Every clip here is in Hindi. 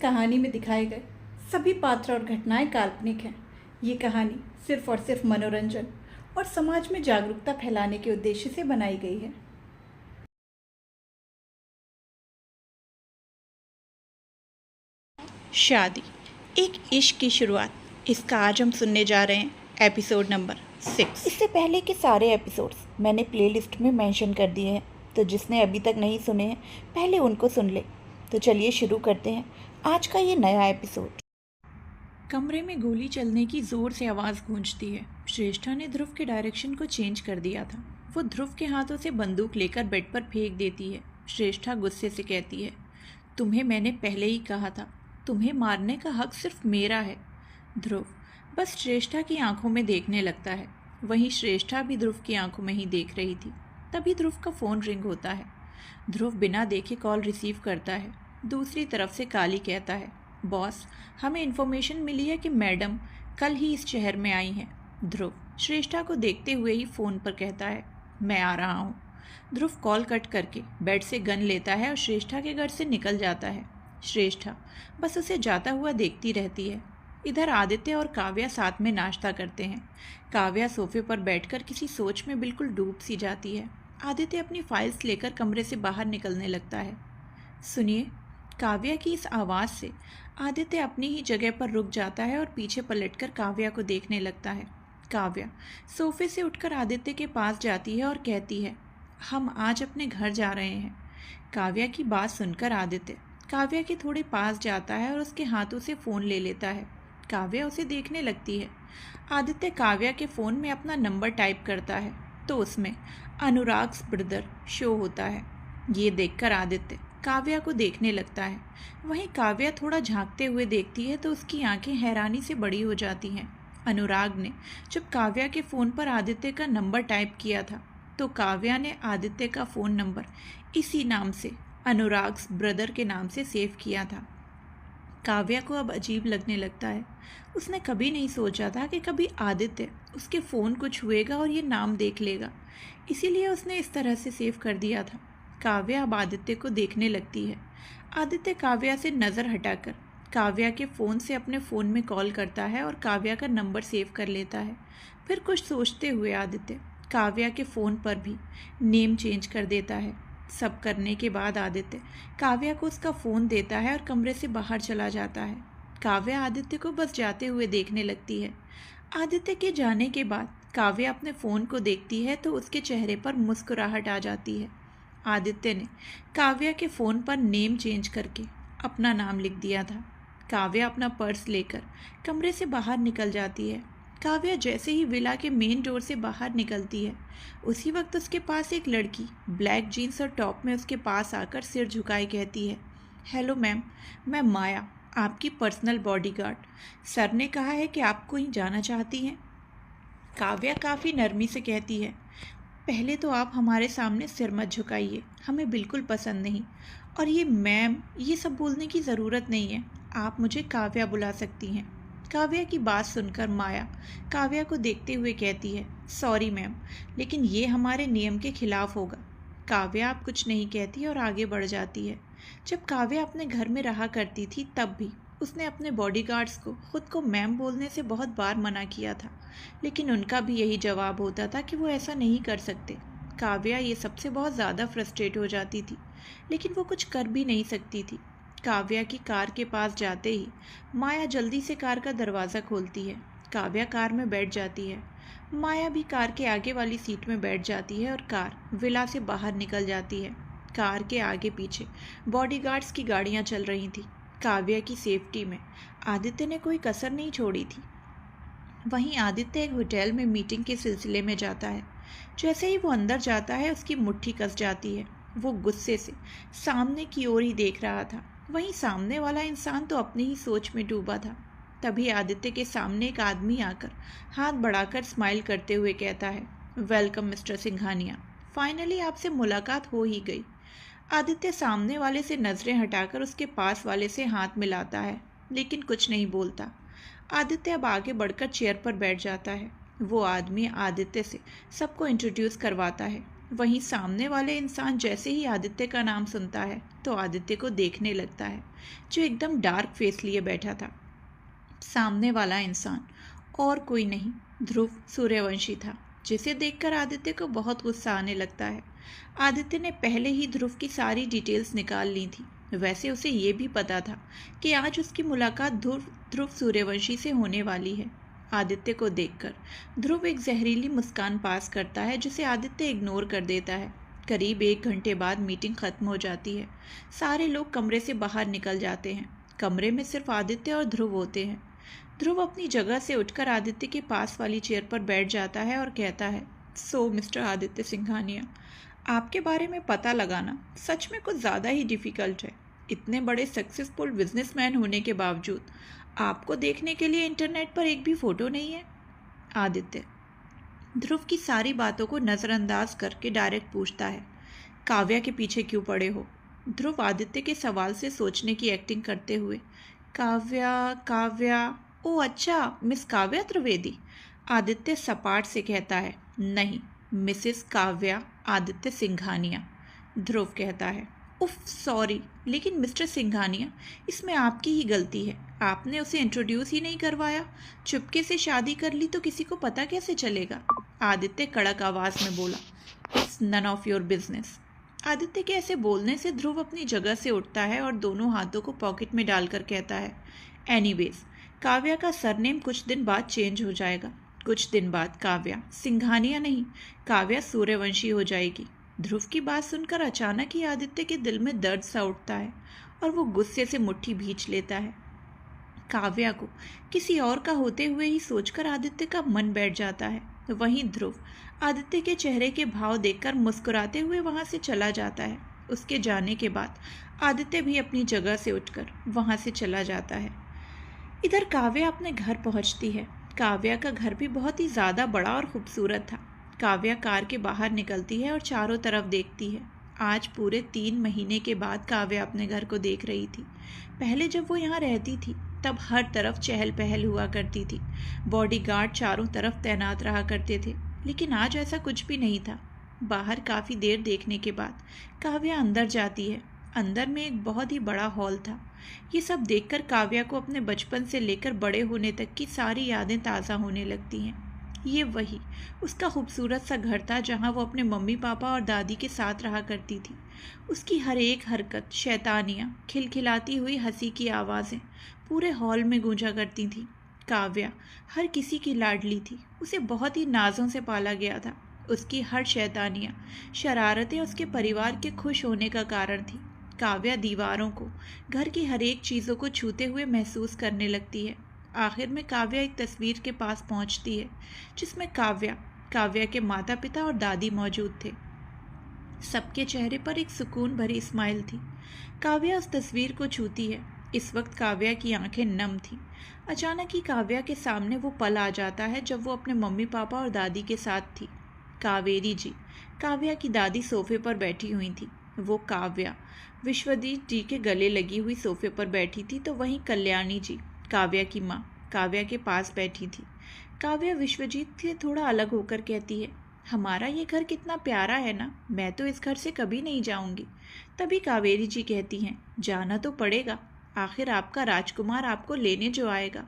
कहानी में दिखाए गए सभी पात्र और घटनाएं काल्पनिक हैं। ये कहानी सिर्फ और सिर्फ मनोरंजन और समाज में जागरूकता फैलाने के उद्देश्य से बनाई गई है। शादी एक इश्क की शुरुआत, इसका आज हम सुनने जा रहे हैं एपिसोड नंबर 6। इससे पहले के सारे एपिसोड्स मैंने प्लेलिस्ट में मेंशन कर दिए हैं, तो जिसने अभी तक नहीं सुने हैं पहले उनको सुन ले। तो चलिए शुरू करते हैं आज का ये नया एपिसोड। कमरे में गोली चलने की जोर से आवाज़ गूंजती है। श्रेष्ठा ने ध्रुव के डायरेक्शन को चेंज कर दिया था। वो ध्रुव के हाथों से बंदूक लेकर बेड पर फेंक देती है। श्रेष्ठा गुस्से से कहती है, तुम्हें मैंने पहले ही कहा था, तुम्हें मारने का हक सिर्फ मेरा है। ध्रुव बस श्रेष्ठा की आंखों में देखने लगता है। वहीं श्रेष्ठा भी ध्रुव की आंखों में ही देख रही थी। तभी ध्रुव का फ़ोन रिंग होता है। ध्रुव बिना देखे कॉल रिसीव करता है। दूसरी तरफ से काली कहता है, बॉस, हमें इन्फॉर्मेशन मिली है कि मैडम कल ही इस शहर में आई हैं। ध्रुव श्रेष्ठा को देखते हुए ही फ़ोन पर कहता है, मैं आ रहा हूँ। ध्रुव कॉल कट करके बेड से गन लेता है और श्रेष्ठा के घर से निकल जाता है। श्रेष्ठा बस उसे जाता हुआ देखती रहती है। इधर आदित्य और काव्या साथ में नाश्ता करते हैं। काव्या सोफे पर बैठकर किसी सोच में बिल्कुल डूब सी जाती है। आदित्य अपनी फाइल्स लेकर कमरे से बाहर निकलने लगता है। सुनिए, काव्या की इस आवाज़ से आदित्य अपनी ही जगह पर रुक जाता है और पीछे पलटकर काव्या को देखने लगता है। काव्या सोफे से उठकर आदित्य के पास जाती है और कहती है, हम आज अपने घर जा रहे हैं। काव्या की बात सुनकर आदित्य काव्या के थोड़े पास जाता है और उसके हाथों से फ़ोन ले लेता है। काव्या उसे देखने लगती है। आदित्य काव्या के फ़ोन में अपना नंबर टाइप करता है तो उसमें अनुराग्स ब्रदर शो होता है। ये देखकर आदित्य काव्या को देखने लगता है। वहीं काव्या थोड़ा झांकते हुए देखती है तो उसकी आंखें हैरानी से बड़ी हो जाती हैं। अनुराग ने जब काव्या के फ़ोन पर आदित्य का नंबर टाइप किया था तो काव्या ने आदित्य का फ़ोन नंबर इसी नाम से, अनुराग्स ब्रदर के नाम से सेव किया था। काव्या को अब अजीब लगने लगता है। उसने कभी नहीं सोचा था कि कभी आदित्य उसके फ़ोन को छुएगा और ये नाम देख लेगा, इसीलिए उसने इस तरह से सेव कर दिया था। काव्या अब आदित्य को देखने लगती है। आदित्य काव्या से नज़र हटाकर काव्या के फ़ोन से अपने फ़ोन में कॉल करता है और काव्या का नंबर सेव कर लेता है। फिर कुछ सोचते हुए आदित्य काव्या के फ़ोन पर भी नेम चेंज कर देता है। सब करने के बाद आदित्य काव्या को उसका फ़ोन देता है और कमरे से बाहर चला जाता है। काव्या आदित्य को बस जाते हुए देखने लगती है। आदित्य के जाने के बाद काव्या अपने फ़ोन को देखती है तो उसके चेहरे पर मुस्कुराहट आ जाती है। आदित्य ने काव्या के फ़ोन पर नेम चेंज करके अपना नाम लिख दिया था। काव्या अपना पर्स लेकर कमरे से बाहर निकल जाती है। काव्या जैसे ही विला के मेन डोर से बाहर निकलती है उसी वक्त उसके पास एक लड़की ब्लैक जीन्स और टॉप में उसके पास आकर सिर झुकाए कहती है, हेलो मैम, मैं माया, आपकी पर्सनल बॉडीगार्ड। सर ने कहा है कि आप कहीं जाना चाहती हैं। काव्या काफ़ी नरमी से कहती है, पहले तो आप हमारे सामने सिर मत झुकाइए, हमें बिल्कुल पसंद नहीं। और ये मैम, ये सब बोलने की ज़रूरत नहीं है, आप मुझे काव्या बुला सकती हैं। काव्या की बात सुनकर माया काव्या को देखते हुए कहती है, सॉरी मैम, लेकिन ये हमारे नियम के खिलाफ होगा। काव्या अब कुछ नहीं कहती और आगे बढ़ जाती है। जब काव्या अपने घर में रहा करती थी तब भी उसने अपने बॉडीगार्ड्स को खुद को मैम बोलने से बहुत बार मना किया था, लेकिन उनका भी यही जवाब होता था कि वो ऐसा नहीं कर सकते। काव्या ये सबसे बहुत ज़्यादा फ्रस्ट्रेट हो जाती थी, लेकिन वो कुछ कर भी नहीं सकती थी। काव्या की कार के पास जाते ही माया जल्दी से कार का दरवाज़ा खोलती है। काव्या कार में बैठ जाती है। माया भी कार के आगे वाली सीट में बैठ जाती है और कार विला से बाहर निकल जाती है। कार के आगे पीछे बॉडीगार्ड्स की गाड़ियाँ चल रही थी। काव्या की सेफ्टी में आदित्य ने कोई कसर नहीं छोड़ी थी। वहीं आदित्य एक होटल में मीटिंग के सिलसिले में जाता है। जैसे ही वो अंदर जाता है उसकी मुट्ठी कस जाती है। वो गुस्से से सामने की ओर ही देख रहा था। वहीं सामने वाला इंसान तो अपनी ही सोच में डूबा था। तभी आदित्य के सामने एक आदमी आकर हाथ बढ़ाकर स्माइल करते हुए कहता है, वेलकम मिस्टर सिंघानिया, फाइनली आपसे मुलाकात हो ही गई। आदित्य सामने वाले से नज़रें हटाकर उसके पास वाले से हाथ मिलाता है, लेकिन कुछ नहीं बोलता। आदित्य अब आगे बढ़कर चेयर पर बैठ जाता है। वो आदमी आदित्य से सबको इंट्रोड्यूस करवाता है। वहीं सामने वाले इंसान जैसे ही आदित्य का नाम सुनता है तो आदित्य को देखने लगता है, जो एकदम डार्क फेस लिए बैठा था। सामने वाला इंसान और कोई नहीं, ध्रुव सूर्यवंशी था, जिसे देखकर आदित्य को बहुत गुस्सा आने लगता है। आदित्य ने पहले ही ध्रुव की सारी डिटेल्स निकाल ली थी। वैसे उसे ये भी पता था कि आज उसकी मुलाकात ध्रुव सूर्यवंशी से होने वाली है। आदित्य को देखकर ध्रुव एक जहरीली मुस्कान पास करता है, जिसे आदित्य इग्नोर कर देता है। करीब 1 घंटे बाद मीटिंग खत्म हो जाती है। सारे लोग कमरे से बाहर निकल जाते हैं। कमरे में सिर्फ आदित्य और ध्रुव होते हैं। ध्रुव अपनी जगह से उठकर आदित्य के पास वाली चेयर पर बैठ जाता है और कहता है, सो मिस्टर आदित्य सिंघानिया, आपके बारे में पता लगाना सच में कुछ ज़्यादा ही डिफ़िकल्ट है। इतने बड़े सक्सेसफुल बिजनेसमैन होने के बावजूद आपको देखने के लिए इंटरनेट पर एक भी फ़ोटो नहीं है। आदित्य ध्रुव की सारी बातों को नज़रअंदाज करके डायरेक्ट पूछता है, काव्या के पीछे क्यों पड़े हो? ध्रुव आदित्य के सवाल से सोचने की एक्टिंग करते हुए, काव्या, ओ अच्छा, मिस काव्या त्रिवेदी। आदित्य सपाट से कहता है, नहीं, मिसेस काव्या आदित्य सिंघानिया। ध्रुव कहता है, उफ सॉरी, लेकिन मिस्टर सिंघानिया, इसमें आपकी ही गलती है। आपने उसे इंट्रोड्यूस ही नहीं करवाया। चुपके से शादी कर ली तो किसी को पता कैसे चलेगा? आदित्य कड़क आवाज़ में बोला, it's none of your business. Aditya के ऐसे बोलने से ध्रुव अपनी जगह से उठता है और दोनों हाथों को पॉकेट में डालकर कहता है, एनीवेज, काव्या का सरनेम कुछ दिन बाद चेंज हो जाएगा। कुछ दिन बाद काव्या सिंघानिया नहीं, काव्या सूर्यवंशी हो जाएगी। ध्रुव की बात सुनकर अचानक ही आदित्य के दिल में दर्द सा उठता है और वो गुस्से से मुट्ठी भींच लेता है। काव्या को किसी और का होते हुए ही सोचकर आदित्य का मन बैठ जाता है। वहीं ध्रुव आदित्य के चेहरे के भाव देखकर मुस्कुराते हुए वहां से चला जाता है। उसके जाने के बाद आदित्य भी अपनी जगह से उठकर वहां से चला जाता है। इधर काव्या अपने घर पहुंचती है। काव्या का घर भी बहुत ही ज़्यादा बड़ा और खूबसूरत था। काव्या कार के बाहर निकलती है और चारों तरफ देखती है। आज पूरे 3 महीने के बाद काव्या अपने घर को देख रही थी। पहले जब वो यहाँ रहती थी तब हर तरफ चहल पहल हुआ करती थी। बॉडीगार्ड चारों तरफ तैनात रहा करते थे, लेकिन आज ऐसा कुछ भी नहीं था। बाहर काफ़ी देर देखने के बाद काव्या अंदर जाती है। अंदर में एक बहुत ही बड़ा हॉल था। ये सब देखकर काव्या को अपने बचपन से लेकर बड़े होने तक की सारी यादें ताज़ा होने लगती हैं। ये वही उसका खूबसूरत सा घर था जहाँ वो अपने मम्मी पापा और दादी के साथ रहा करती थी। उसकी हर एक हरकत, शैतानियाँ, खिलखिलाती हुई हंसी की आवाज़ें पूरे हॉल में गूंजा करती थीं। काव्या हर किसी की लाडली थी। उसे बहुत ही नाज़ों से पाला गया था। उसकी हर शैतानियाँ, शरारतें उसके परिवार के खुश होने का कारण थी। काव्या दीवारों को, घर की हर एक चीज़ों को छूते हुए महसूस करने लगती है। आखिर में काव्या एक तस्वीर के पास पहुंचती है जिसमें काव्या के माता पिता और दादी मौजूद थे। सबके चेहरे पर एक सुकून भरी स्माइल थी। काव्या उस तस्वीर को छूती है। इस वक्त काव्या की आंखें नम थीं। अचानक ही काव्या के सामने वो पल आ जाता है जब वो अपने मम्मी पापा और दादी के साथ थी। कावेरी जी, काव्या की दादी सोफे पर बैठी हुई थी। वो काव्या विश्वजीत जी के गले लगी हुई सोफे पर बैठी थी, तो वहीं कल्याणी जी, काव्या की माँ, काव्या के पास बैठी थी। काव्या विश्वजीत से थोड़ा अलग होकर कहती है, हमारा ये घर कितना प्यारा है ना, मैं तो इस घर से कभी नहीं जाऊंगी। तभी कावेरी जी कहती हैं, जाना तो पड़ेगा, आखिर आपका राजकुमार आपको लेने जो आएगा।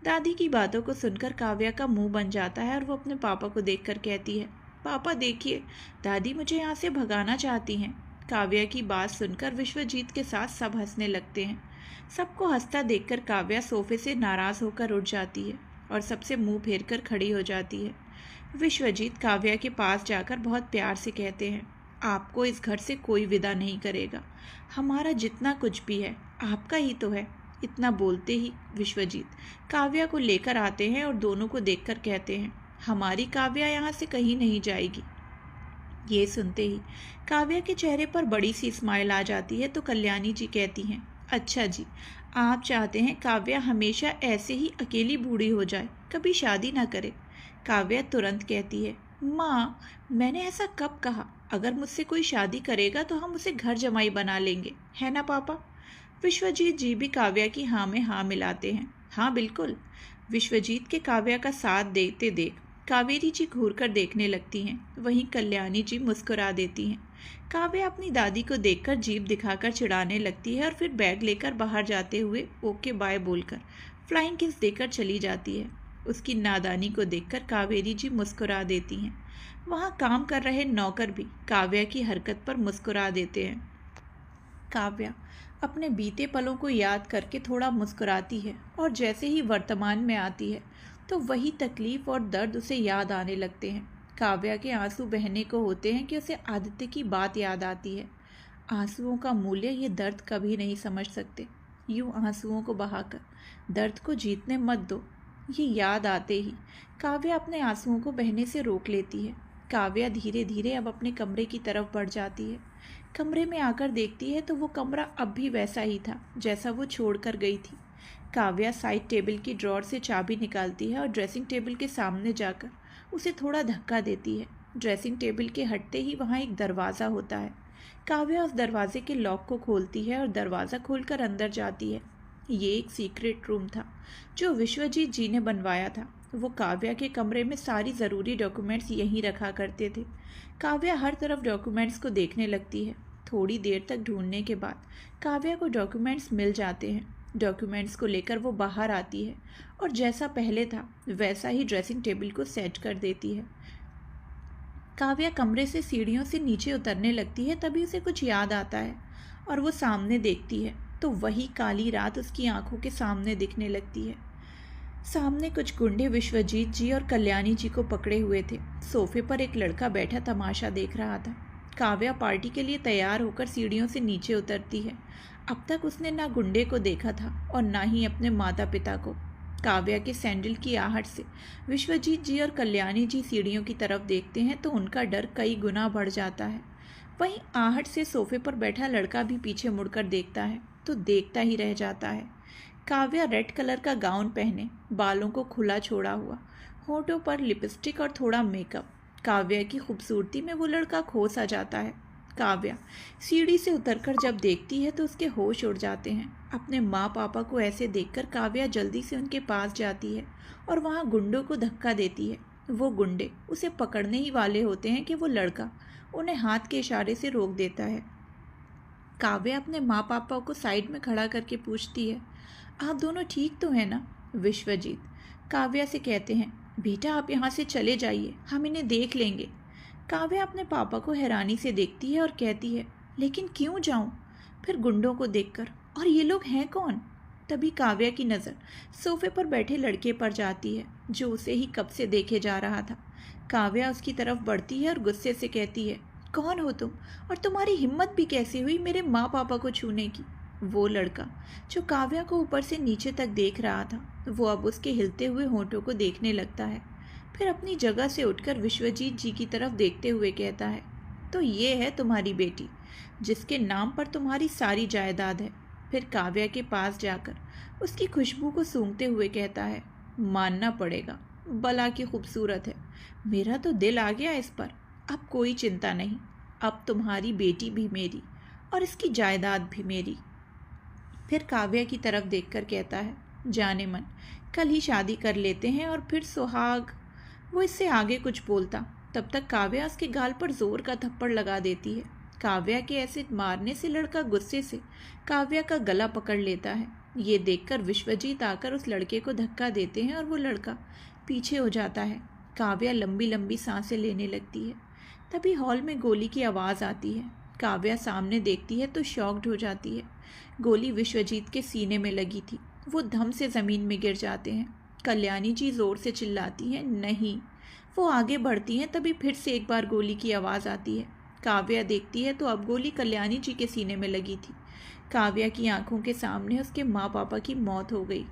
दादी की बातों को सुनकर काव्या का मुंह बन जाता है और वो अपने पापा को देखकर कहती है, पापा देखिए, दादी मुझे यहाँ से भगाना चाहती हैं। काव्या की बात सुनकर विश्वजीत के साथ सब हंसने लगते हैं। सबको हंसता देखकर काव्या सोफे से नाराज़ होकर उठ जाती है और सबसे मुंह फेर कर खड़ी हो जाती है। विश्वजीत काव्या के पास जाकर बहुत प्यार से कहते हैं, आपको इस घर से कोई विदा नहीं करेगा। हमारा जितना कुछ भी है आपका ही तो है। इतना बोलते ही विश्वजीत काव्या को लेकर आते हैं और दोनों को देखकर कहते हैं, हमारी काव्या यहाँ से कहीं नहीं जाएगी। ये सुनते ही काव्या के चेहरे पर बड़ी सी स्माइल आ जाती है, तो कल्याणी जी कहती हैं, अच्छा जी, आप चाहते हैं काव्या हमेशा ऐसे ही अकेली बूढ़ी हो जाए, कभी शादी ना करे। काव्या तुरंत कहती है, माँ, मैंने ऐसा कब कहा? अगर मुझसे कोई शादी करेगा तो हम उसे घर जमाई बना लेंगे, है ना पापा? विश्वजीत जी भी काव्या की हाँ में हाँ मिलाते हैं। हाँ बिल्कुल। विश्वजीत के काव्या का साथ देते देख कावेरी जी घूरकर देखने लगती हैं। वहीं कल्याणी जी मुस्कुरा देती हैं। काव्या अपनी दादी को देखकर जीभ दिखाकर चिढ़ाने लगती है और फिर बैग लेकर बाहर जाते हुए ओके बाय बोलकर फ्लाइंग किस देकर चली जाती है। उसकी नादानी को देखकर कावेरी जी मुस्कुरा देती हैं। वहाँ काम कर रहे नौकर भी काव्या की हरकत पर मुस्कुरा देते हैं। काव्या अपने बीते पलों को याद करके थोड़ा मुस्कुराती है और जैसे ही वर्तमान में आती है तो वही तकलीफ और दर्द उसे याद आने लगते हैं। काव्या के आंसू बहने को होते हैं कि उसे आदित्य की बात याद आती है। आंसुओं का मूल्य ये दर्द कभी नहीं समझ सकते। यूं आंसुओं को बहाकर दर्द को जीतने मत दो। ये याद आते ही काव्या अपने आंसुओं को बहने से रोक लेती है। काव्या धीरे धीरे अब अपने कमरे की तरफ बढ़ जाती है। कमरे में आकर देखती है तो वो कमरा अब भी वैसा ही था जैसा वो छोड़ कर गई थी। काव्या साइड टेबल की ड्रॉर से चाबी निकालती है और ड्रेसिंग टेबल के सामने जाकर उसे थोड़ा धक्का देती है। ड्रेसिंग टेबल के हटते ही वहाँ एक दरवाज़ा होता है। काव्या उस दरवाजे के लॉक को खोलती है और दरवाज़ा खोलकर अंदर जाती है। ये एक सीक्रेट रूम था जो विश्वजीत जी ने बनवाया था। वो काव्या के कमरे में सारी ज़रूरी डॉक्यूमेंट्स यहीं रखा करते थे। काव्या हर तरफ डॉक्यूमेंट्स को देखने लगती है। थोड़ी देर तक ढूंढने के बाद काव्या को डॉक्यूमेंट्स मिल जाते हैं। डॉक्यूमेंट्स को लेकर वो बाहर आती है और जैसा पहले था वैसा ही ड्रेसिंग टेबल को सेट कर देती है। काव्या कमरे से सीढ़ियों से नीचे उतरने लगती है। तभी उसे कुछ याद आता है और वो सामने देखती है तो वही काली रात उसकी आंखों के सामने दिखने लगती है। सामने कुछ गुंडे विश्वजीत जी और कल्याणी जी को पकड़े हुए थे। सोफे पर एक लड़का बैठा तमाशा देख रहा था। काव्या पार्टी के लिए तैयार होकर सीढ़ियों से नीचे उतरती है। अब तक उसने ना गुंडे को देखा था और ना ही अपने माता पिता को। काव्या के सैंडल की आहट से विश्वजीत जी और कल्याणी जी सीढ़ियों की तरफ देखते हैं तो उनका डर कई गुना बढ़ जाता है। वहीं आहट से सोफे पर बैठा लड़का भी पीछे मुड़कर देखता है तो देखता ही रह जाता है। काव्या रेड कलर का गाउन पहने, बालों को खुला छोड़ा हुआ, होठों पर लिपस्टिक और थोड़ा मेकअप। काव्या की खूबसूरती में वो लड़का खो सा जाता है। काव्या सीढ़ी से उतरकर जब देखती है तो उसके होश उड़ जाते हैं। अपने माँ पापा को ऐसे देखकर काव्या जल्दी से उनके पास जाती है और वहाँ गुंडों को धक्का देती है। वो गुंडे उसे पकड़ने ही वाले होते हैं कि वो लड़का उन्हें हाथ के इशारे से रोक देता है। काव्या अपने माँ पापा को साइड में खड़ा करके पूछती है, आप दोनों ठीक तो हैं ना? विश्वजीत काव्या से कहते हैं, बेटा आप यहाँ से चले जाइए, हम इन्हें देख लेंगे। काव्या अपने पापा को हैरानी से देखती है और कहती है, लेकिन क्यों जाऊँ? फिर गुंडों को देखकर, और ये लोग हैं कौन? तभी काव्या की नज़र सोफे पर बैठे लड़के पर जाती है जो उसे ही कब से देखे जा रहा था। काव्या उसकी तरफ बढ़ती है और गुस्से से कहती है, कौन हो तुम और तुम्हारी हिम्मत भी कैसे हुई मेरे माँ पापा को छूने की? वो लड़का जो काव्या को ऊपर से नीचे तक देख रहा था वो अब उसके हिलते हुए होठों को देखने लगता है। फिर अपनी जगह से उठकर विश्वजीत जी की तरफ देखते हुए कहता है, तो ये है तुम्हारी बेटी जिसके नाम पर तुम्हारी सारी जायदाद है। फिर काव्या के पास जाकर उसकी खुशबू को सूंघते हुए कहता है, मानना पड़ेगा बला की खूबसूरत है। मेरा तो दिल आ गया इस पर। अब कोई चिंता नहीं, अब तुम्हारी बेटी भी मेरी और इसकी जायदाद भी मेरी। फिर काव्या की तरफ देखकर कहता है, जाने मन कल ही शादी कर लेते हैं और फिर सुहाग। वो इससे आगे कुछ बोलता तब तक काव्या उसके गाल पर जोर का थप्पड़ लगा देती है। काव्या के ऐसे मारने से लड़का गुस्से से काव्या का गला पकड़ लेता है। ये देखकर विश्वजीत आकर उस लड़के को धक्का देते हैं और वो लड़का पीछे हो जाता है। काव्या लंबी लंबी सांसें लेने लगती है। तभी हॉल में गोली की आवाज़ आती है। काव्या सामने देखती है तो शॉक्ड हो जाती है। गोली विश्वजीत के सीने में लगी थी। वो धम से ज़मीन में गिर जाते हैं। कल्याणी जी ज़ोर से चिल्लाती हैं, नहीं। वो आगे बढ़ती हैं तभी फिर से एक बार गोली की आवाज़ आती है। काव्या देखती है तो अब गोली कल्याणी जी के सीने में लगी थी। काव्या की आंखों के सामने उसके माँ पापा की मौत हो गई।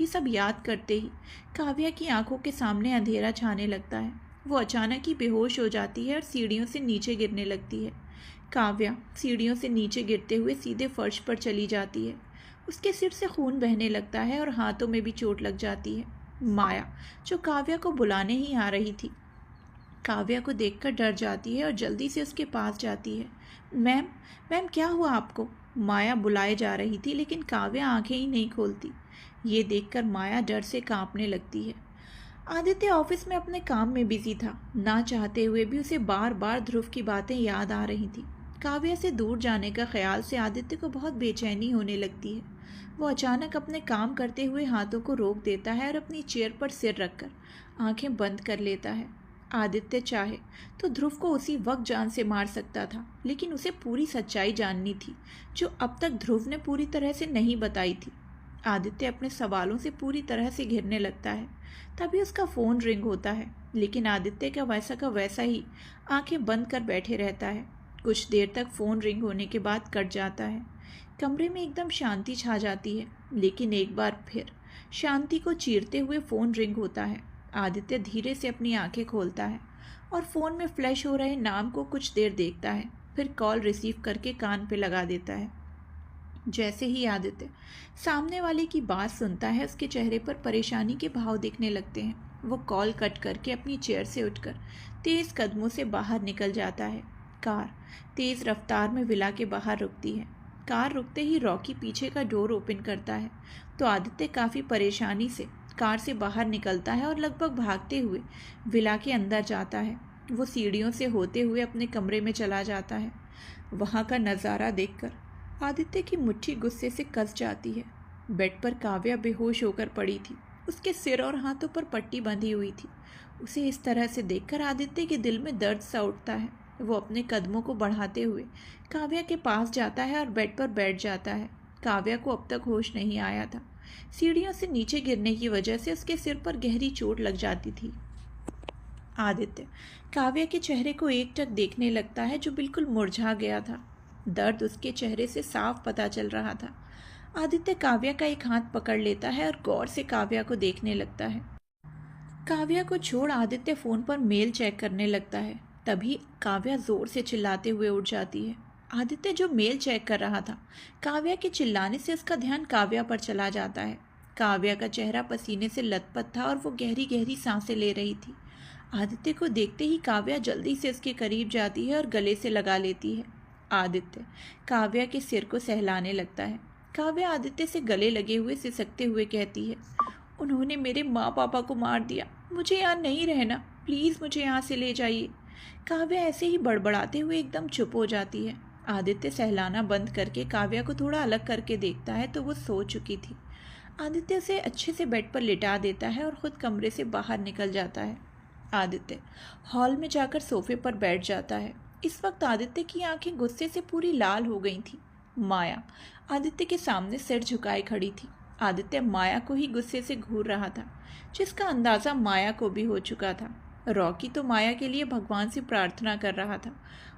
ये सब याद करते ही काव्या की आंखों के सामने अंधेरा छाने लगता है। वो अचानक ही बेहोश हो जाती है और सीढ़ियों से नीचे गिरने लगती है। काव्या सीढ़ियों से नीचे गिरते हुए सीधे फर्श पर चली जाती है। उसके सिर से खून बहने लगता है और हाथों में भी चोट लग जाती है। माया जो काव्या को बुलाने ही आ रही थी, काव्या को देखकर डर जाती है और जल्दी से उसके पास जाती है। मैम मैम क्या हुआ आपको? माया बुलाए जा रही थी लेकिन काव्या आंखें ही नहीं खोलती। ये देखकर माया डर से कांपने लगती है। आदित्य ऑफिस में अपने काम में बिजी था। ना चाहते हुए भी उसे बार बार ध्रुव की बातें याद आ रही थी। काव्या से दूर जाने का ख्याल से आदित्य को बहुत बेचैनी होने लगती है। वो अचानक अपने काम करते हुए हाथों को रोक देता है और अपनी चेयर पर सिर रखकर आंखें बंद कर लेता है। आदित्य चाहे तो ध्रुव को उसी वक्त जान से मार सकता था, लेकिन उसे पूरी सच्चाई जाननी थी जो अब तक ध्रुव ने पूरी तरह से नहीं बताई थी। आदित्य अपने सवालों से पूरी तरह से घिरने लगता है। तभी उसका फ़ोन रिंग होता है, लेकिन आदित्य का वैसा ही आंखें बंद कर बैठे रहता है। कुछ देर तक फ़ोन रिंग होने के बाद कट जाता है। कमरे में एकदम शांति छा जाती है, लेकिन एक बार फिर शांति को चीरते हुए फ़ोन रिंग होता है। आदित्य धीरे से अपनी आंखें खोलता है और फ़ोन में फ्लैश हो रहे नाम को कुछ देर देखता है, फिर कॉल रिसीव करके कान पे लगा देता है। जैसे ही आदित्य सामने वाले की बात सुनता है, उसके चेहरे पर परेशानी के भाव दिखने लगते हैं। वो कॉल कट करके अपनी चेयर से उठकर तेज़ कदमों से बाहर निकल जाता है। कार तेज़ रफ्तार में विला के बाहर रुकती है। कार रुकते ही रॉकी पीछे का डोर ओपन करता है तो आदित्य काफ़ी परेशानी से कार से बाहर निकलता है और लगभग भागते हुए विला के अंदर जाता है। वो सीढ़ियों से होते हुए अपने कमरे में चला जाता है। वहाँ का नज़ारा देखकर आदित्य की मुट्ठी गुस्से से कस जाती है। बेड पर काव्या बेहोश होकर पड़ी थी। उसके सिर और हाथों पर पट्टी बंधी हुई थी। उसे इस तरह से देखकर आदित्य के दिल में दर्द सा उठता है। वो अपने कदमों को बढ़ाते हुए काव्या के पास जाता है और बेड पर बैठ जाता है। काव्या को अब तक होश नहीं आया था। सीढ़ियों से नीचे गिरने की वजह से उसके सिर पर गहरी चोट लग जाती थी। आदित्य काव्या के चेहरे को एकटक देखने लगता है, जो बिल्कुल मुरझा गया था। दर्द उसके चेहरे से साफ पता चल रहा था। आदित्य काव्या का एक हाथ पकड़ लेता है और गौर से काव्या को देखने लगता है। काव्या को छोड़ आदित्य फ़ोन पर मेल चेक करने लगता है। तभी काव्या ज़ोर से चिल्लाते हुए उठ जाती है। आदित्य जो मेल चेक कर रहा था, काव्या के चिल्लाने से उसका ध्यान काव्या पर चला जाता है। काव्या का चेहरा पसीने से लथपथ था और वो गहरी गहरी सांसें ले रही थी। आदित्य को देखते ही काव्या जल्दी से उसके करीब जाती है और गले से लगा लेती है। आदित्य काव्या के सिर को सहलाने लगता है। काव्या आदित्य से गले लगे हुए सिसकते हुए कहती है, उन्होंने मेरे माँ पापा को मार दिया, मुझे यहाँ नहीं रहना, प्लीज़ मुझे यहाँ से ले जाइए। काव्या ऐसे ही बड़बड़ाते हुए एकदम चुप हो जाती है। आदित्य सहलाना बंद करके काव्या को थोड़ा अलग करके देखता है तो वो सो चुकी थी। आदित्य उसे अच्छे से बेड पर लिटा देता है और ख़ुद कमरे से बाहर निकल जाता है। आदित्य हॉल में जाकर सोफे पर बैठ जाता है। इस वक्त आदित्य की आंखें गुस्से से पूरी लाल हो गई थी। माया आदित्य के सामने सिर झुकाए खड़ी थी। आदित्य माया को ही गुस्से से घूर रहा था, जिसका अंदाज़ा माया को भी हो चुका था। रॉकी तो माया के लिए भगवान से प्रार्थना कर रहा था।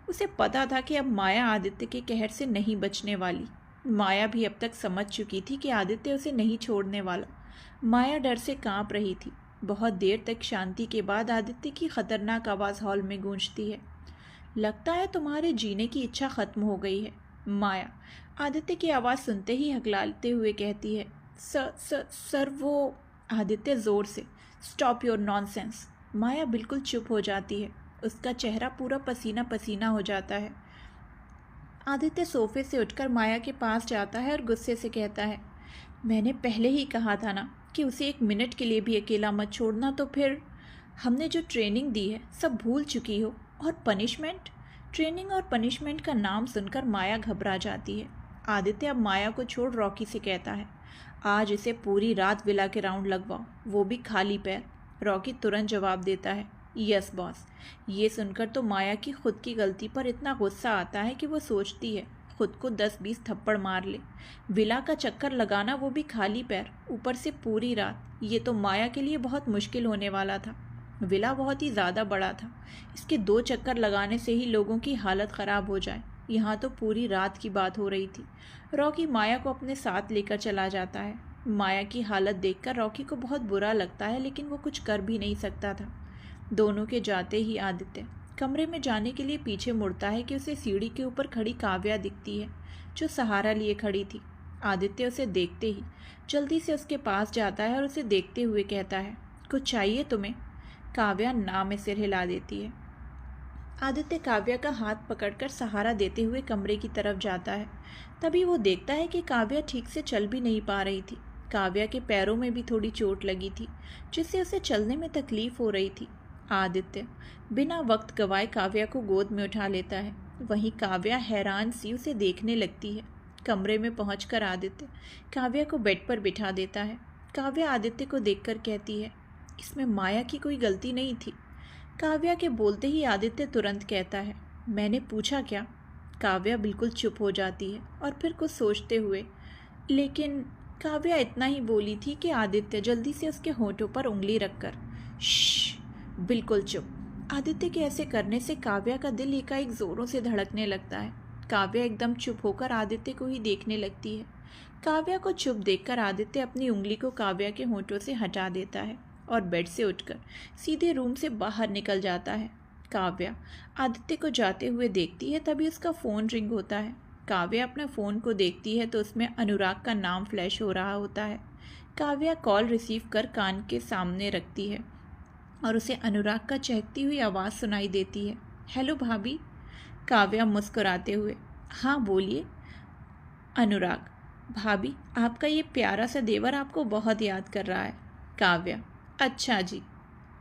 उसे पता था कि अब माया आदित्य के कहर से नहीं बचने वाली। माया भी अब तक समझ चुकी थी कि आदित्य उसे नहीं छोड़ने वाला। माया डर से कांप रही थी। बहुत देर तक शांति के बाद आदित्य की खतरनाक आवाज़ हॉल में गूंजती है, लगता है तुम्हारे जीने की इच्छा खत्म हो गई है। माया आदित्य की आवाज़ सुनते ही हकलाते हुए कहती है, सर वो। आदित्य ज़ोर से, स्टॉप योर नॉनसेंस। माया बिल्कुल चुप हो जाती है। उसका चेहरा पूरा पसीना पसीना हो जाता है। आदित्य सोफे से उठकर माया के पास जाता है और गुस्से से कहता है, मैंने पहले ही कहा था ना कि उसे एक मिनट के लिए भी अकेला मत छोड़ना, तो फिर हमने जो ट्रेनिंग दी है सब भूल चुकी हो। और पनिशमेंट? ट्रेनिंग और पनिशमेंट का नाम सुनकर माया घबरा जाती है। आदित्य अब माया को छोड़ रॉकी से कहता है, आज इसे पूरी रात विला के राउंड लगवाओ, वो भी खाली पैर। रॉकी तुरंत जवाब देता है, यस बॉस। ये सुनकर तो माया की खुद की गलती पर इतना गुस्सा आता है कि वो सोचती है खुद को 10-20 थप्पड़ मार ले। विला का चक्कर लगाना, वो भी खाली पैर, ऊपर से पूरी रात, ये तो माया के लिए बहुत मुश्किल होने वाला था। विला बहुत ही ज़्यादा बड़ा था। इसके 2 चक्कर लगाने से ही लोगों की हालत ख़राब हो जाए, यहाँ तो पूरी रात की बात हो रही थी। रॉकी माया को अपने साथ लेकर चला जाता है। माया की हालत देखकर रॉकी को बहुत बुरा लगता है, लेकिन वो कुछ कर भी नहीं सकता था। दोनों के जाते ही आदित्य कमरे में जाने के लिए पीछे मुड़ता है कि उसे सीढ़ी के ऊपर खड़ी काव्या दिखती है, जो सहारा लिए खड़ी थी। आदित्य उसे देखते ही जल्दी से उसके पास जाता है और उसे देखते हुए कहता है, कुछ चाहिए तुम्हें? काव्या ना में सिर हिला देती है। आदित्य काव्या का हाथ पकड़कर सहारा देते हुए कमरे की तरफ जाता है। तभी वो देखता है कि काव्या ठीक से चल भी नहीं पा रही थी। काव्या के पैरों में भी थोड़ी चोट लगी थी, जिससे उसे चलने में तकलीफ हो रही थी। आदित्य बिना वक्त गवाए काव्या को गोद में उठा लेता है। वहीं काव्या हैरान सी उसे देखने लगती है। कमरे में पहुंचकर आदित्य काव्या को बेड पर बिठा देता है। काव्या आदित्य को देखकर कहती है, इसमें माया की कोई गलती नहीं थी। काव्या के बोलते ही आदित्य तुरंत कहता है, मैंने पूछा क्या? काव्या बिल्कुल चुप हो जाती है और फिर कुछ सोचते हुए, लेकिन काव्या इतना ही बोली थी कि आदित्य जल्दी से उसके होठों पर उंगली रखकर, श्श, बिल्कुल चुप। आदित्य के ऐसे करने से काव्या का दिल एकाएक जोरों से धड़कने लगता है। काव्या एकदम चुप होकर आदित्य को ही देखने लगती है। काव्या को चुप देखकर आदित्य अपनी उंगली को काव्या के होठों से हटा देता है और बेड से उठकर सीधे रूम से बाहर निकल जाता है। काव्या आदित्य को जाते हुए देखती है, तभी उसका फ़ोन रिंग होता है। काव्या अपने फ़ोन को देखती है तो उसमें अनुराग का नाम फ्लैश हो रहा होता है। काव्या कॉल रिसीव कर कान के सामने रखती है और उसे अनुराग का चहकती हुई आवाज़ सुनाई देती है, हेलो भाभी। काव्या मुस्कुराते हुए, हाँ बोलिए। अनुराग, भाभी आपका ये प्यारा सा देवर आपको बहुत याद कर रहा है। काव्या, अच्छा जी।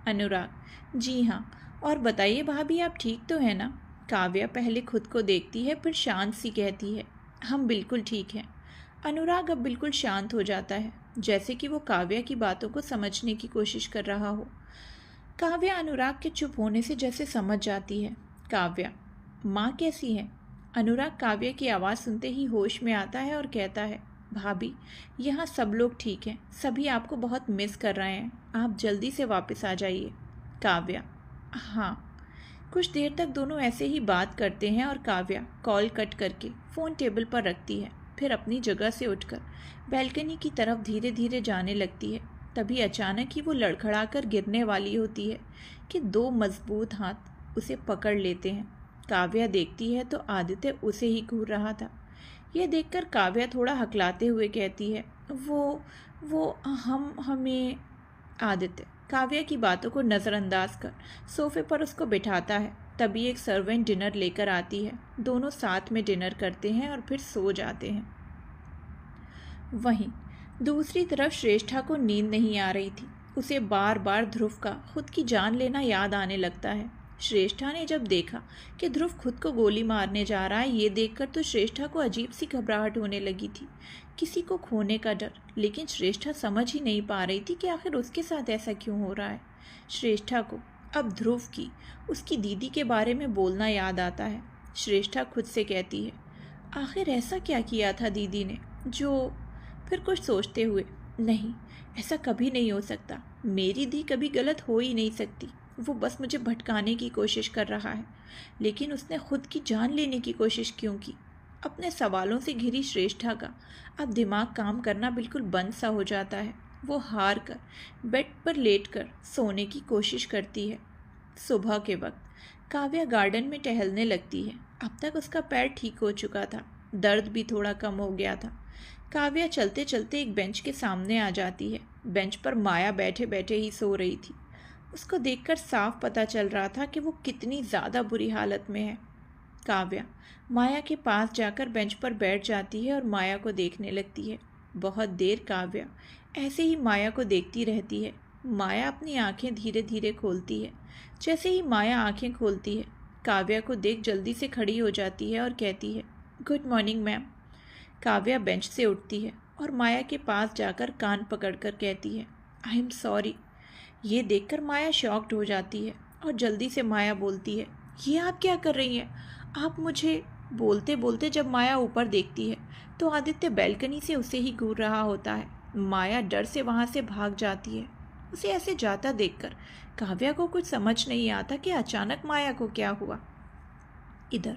अनुराग, जी हाँ, और बताइए भाभी आप ठीक तो है ना? काव्या पहले खुद को देखती है, फिर शांत सी कहती है, हम बिल्कुल ठीक हैं। अनुराग अब बिल्कुल शांत हो जाता है, जैसे कि वो काव्या की बातों को समझने की कोशिश कर रहा हो। काव्या अनुराग के चुप होने से जैसे समझ जाती है। काव्या, माँ कैसी है? अनुराग काव्या की आवाज़ सुनते ही होश में आता है और कहता है, भाभी यहाँ सब लोग ठीक हैं, सभी आपको बहुत मिस कर रहे हैं, आप जल्दी से वापस आ जाइए। काव्या, हाँ। कुछ देर तक दोनों ऐसे ही बात करते हैं और काव्या कॉल कट करके फ़ोन टेबल पर रखती है, फिर अपनी जगह से उठकर बैल्कनी की तरफ धीरे धीरे जाने लगती है। तभी अचानक ही वो लड़खड़ा कर गिरने वाली होती है कि दो मजबूत हाथ उसे पकड़ लेते हैं। काव्या देखती है तो आदित्य उसे ही घूर रहा था। यह देखकर काव्या थोड़ा हकलाते हुए कहती है, वो हमें। आदित्य काव्या की बातों को नज़रअंदाज कर सोफे पर उसको बिठाता है। तभी एक सर्वेंट डिनर लेकर आती है। दोनों साथ में डिनर करते हैं और फिर सो जाते हैं। वहीं दूसरी तरफ श्रेष्ठा को नींद नहीं आ रही थी। उसे बार बार ध्रुव का खुद की जान लेना याद आने लगता है। श्रेष्ठा ने जब देखा कि ध्रुव खुद को गोली मारने जा रहा है, ये देखकर तो श्रेष्ठा को अजीब सी घबराहट होने लगी थी, किसी को खोने का डर। लेकिन श्रेष्ठा समझ ही नहीं पा रही थी कि आखिर उसके साथ ऐसा क्यों हो रहा है। श्रेष्ठा को अब ध्रुव की उसकी दीदी के बारे में बोलना याद आता है। श्रेष्ठा खुद से कहती है, आखिर ऐसा क्या किया था दीदी ने जो। फिर कुछ सोचते हुए, नहीं ऐसा कभी नहीं हो सकता, मेरी दी कभी गलत हो ही नहीं सकती, वो बस मुझे भटकाने की कोशिश कर रहा है। लेकिन उसने खुद की जान लेने की कोशिश क्यों की? अपने सवालों से घिरी श्रेष्ठा का अब दिमाग काम करना बिल्कुल बंद सा हो जाता है। वो हार कर बेड पर लेटकर सोने की कोशिश करती है। सुबह के वक्त काव्या गार्डन में टहलने लगती है। अब तक उसका पैर ठीक हो चुका था, दर्द भी थोड़ा कम हो गया था। काव्या चलते चलते एक बेंच के सामने आ जाती है। बेंच पर माया बैठे बैठे ही सो रही थी। उसको देखकर साफ पता चल रहा था कि वो कितनी ज़्यादा बुरी हालत में है। काव्या माया के पास जाकर बेंच पर बैठ जाती है और माया को देखने लगती है। बहुत देर काव्या ऐसे ही माया को देखती रहती है। माया अपनी आंखें धीरे धीरे खोलती है। जैसे ही माया आंखें खोलती है, काव्या को देख जल्दी से खड़ी हो जाती है और कहती है, good morning ma'am. Kavya bench से उठती है और माया के पास जाकर कान पकड़कर कहती है, आई एम सॉरी। ये देखकर माया शॉक्ड हो जाती है और जल्दी से माया बोलती है, ये आप क्या कर रही हैं? आप मुझे। बोलते बोलते जब माया ऊपर देखती है तो आदित्य बैल्कनी से उसे ही घूर रहा होता है। माया डर से वहाँ से भाग जाती है। उसे ऐसे जाता देखकर काव्या को कुछ समझ नहीं आता कि अचानक माया को क्या हुआ। इधर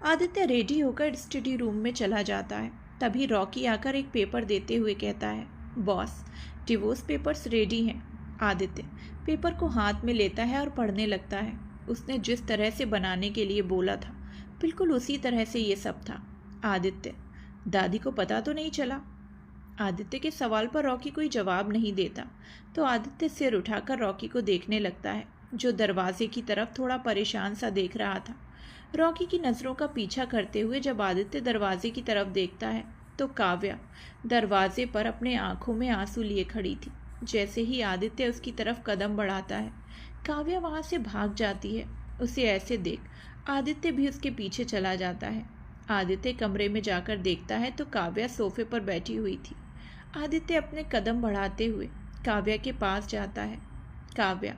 आदित्य रेडी होकर स्टडी रूम में चला जाता है। तभी रॉकी आकर एक पेपर देते हुए कहता है, बॉस डिवोर्स पेपर्स रेडी हैं। आदित्य पेपर को हाथ में लेता है और पढ़ने लगता है। उसने जिस तरह से बनाने के लिए बोला था बिल्कुल उसी तरह से ये सब था। आदित्य, दादी को पता तो नहीं चला? आदित्य के सवाल पर रॉकी कोई जवाब नहीं देता तो आदित्य सिर उठाकर रॉकी को देखने लगता है, जो दरवाजे की तरफ थोड़ा परेशान सा देख रहा था। रॉकी की नज़रों का पीछा करते हुए जब आदित्य दरवाजे की तरफ देखता है तो काव्या दरवाजे पर अपने आंखों में आंसू लिए खड़ी थी। जैसे ही आदित्य उसकी तरफ कदम बढ़ाता है, काव्या वहाँ से भाग जाती है। उसे ऐसे देख आदित्य भी उसके पीछे चला जाता है। आदित्य कमरे में जाकर देखता है तो काव्या सोफे पर बैठी हुई थी। आदित्य अपने कदम बढ़ाते हुए काव्या के पास जाता है। काव्या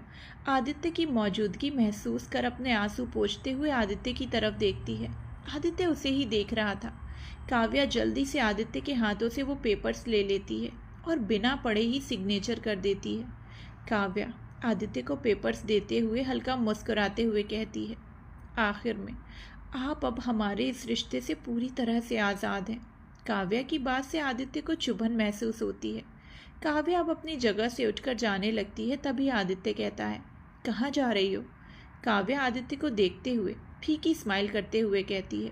आदित्य की मौजूदगी महसूस कर अपने आंसू पोंछते हुए आदित्य की तरफ देखती है। आदित्य उसे ही देख रहा था। काव्या जल्दी से आदित्य के हाथों से वो पेपर्स ले लेती है और बिना पढ़े ही सिग्नेचर कर देती है। काव्या आदित्य को पेपर्स देते हुए हल्का मुस्कुराते हुए कहती है, आखिर में आप अब हमारे इस रिश्ते से पूरी तरह से आज़ाद हैं। काव्या की बात से आदित्य को चुभन महसूस होती है। काव्या अब अपनी जगह से उठकर जाने लगती है। तभी आदित्य कहता है, कहाँ जा रही हो? काव्या आदित्य को देखते हुए फीकी स्माइल करते हुए कहती है,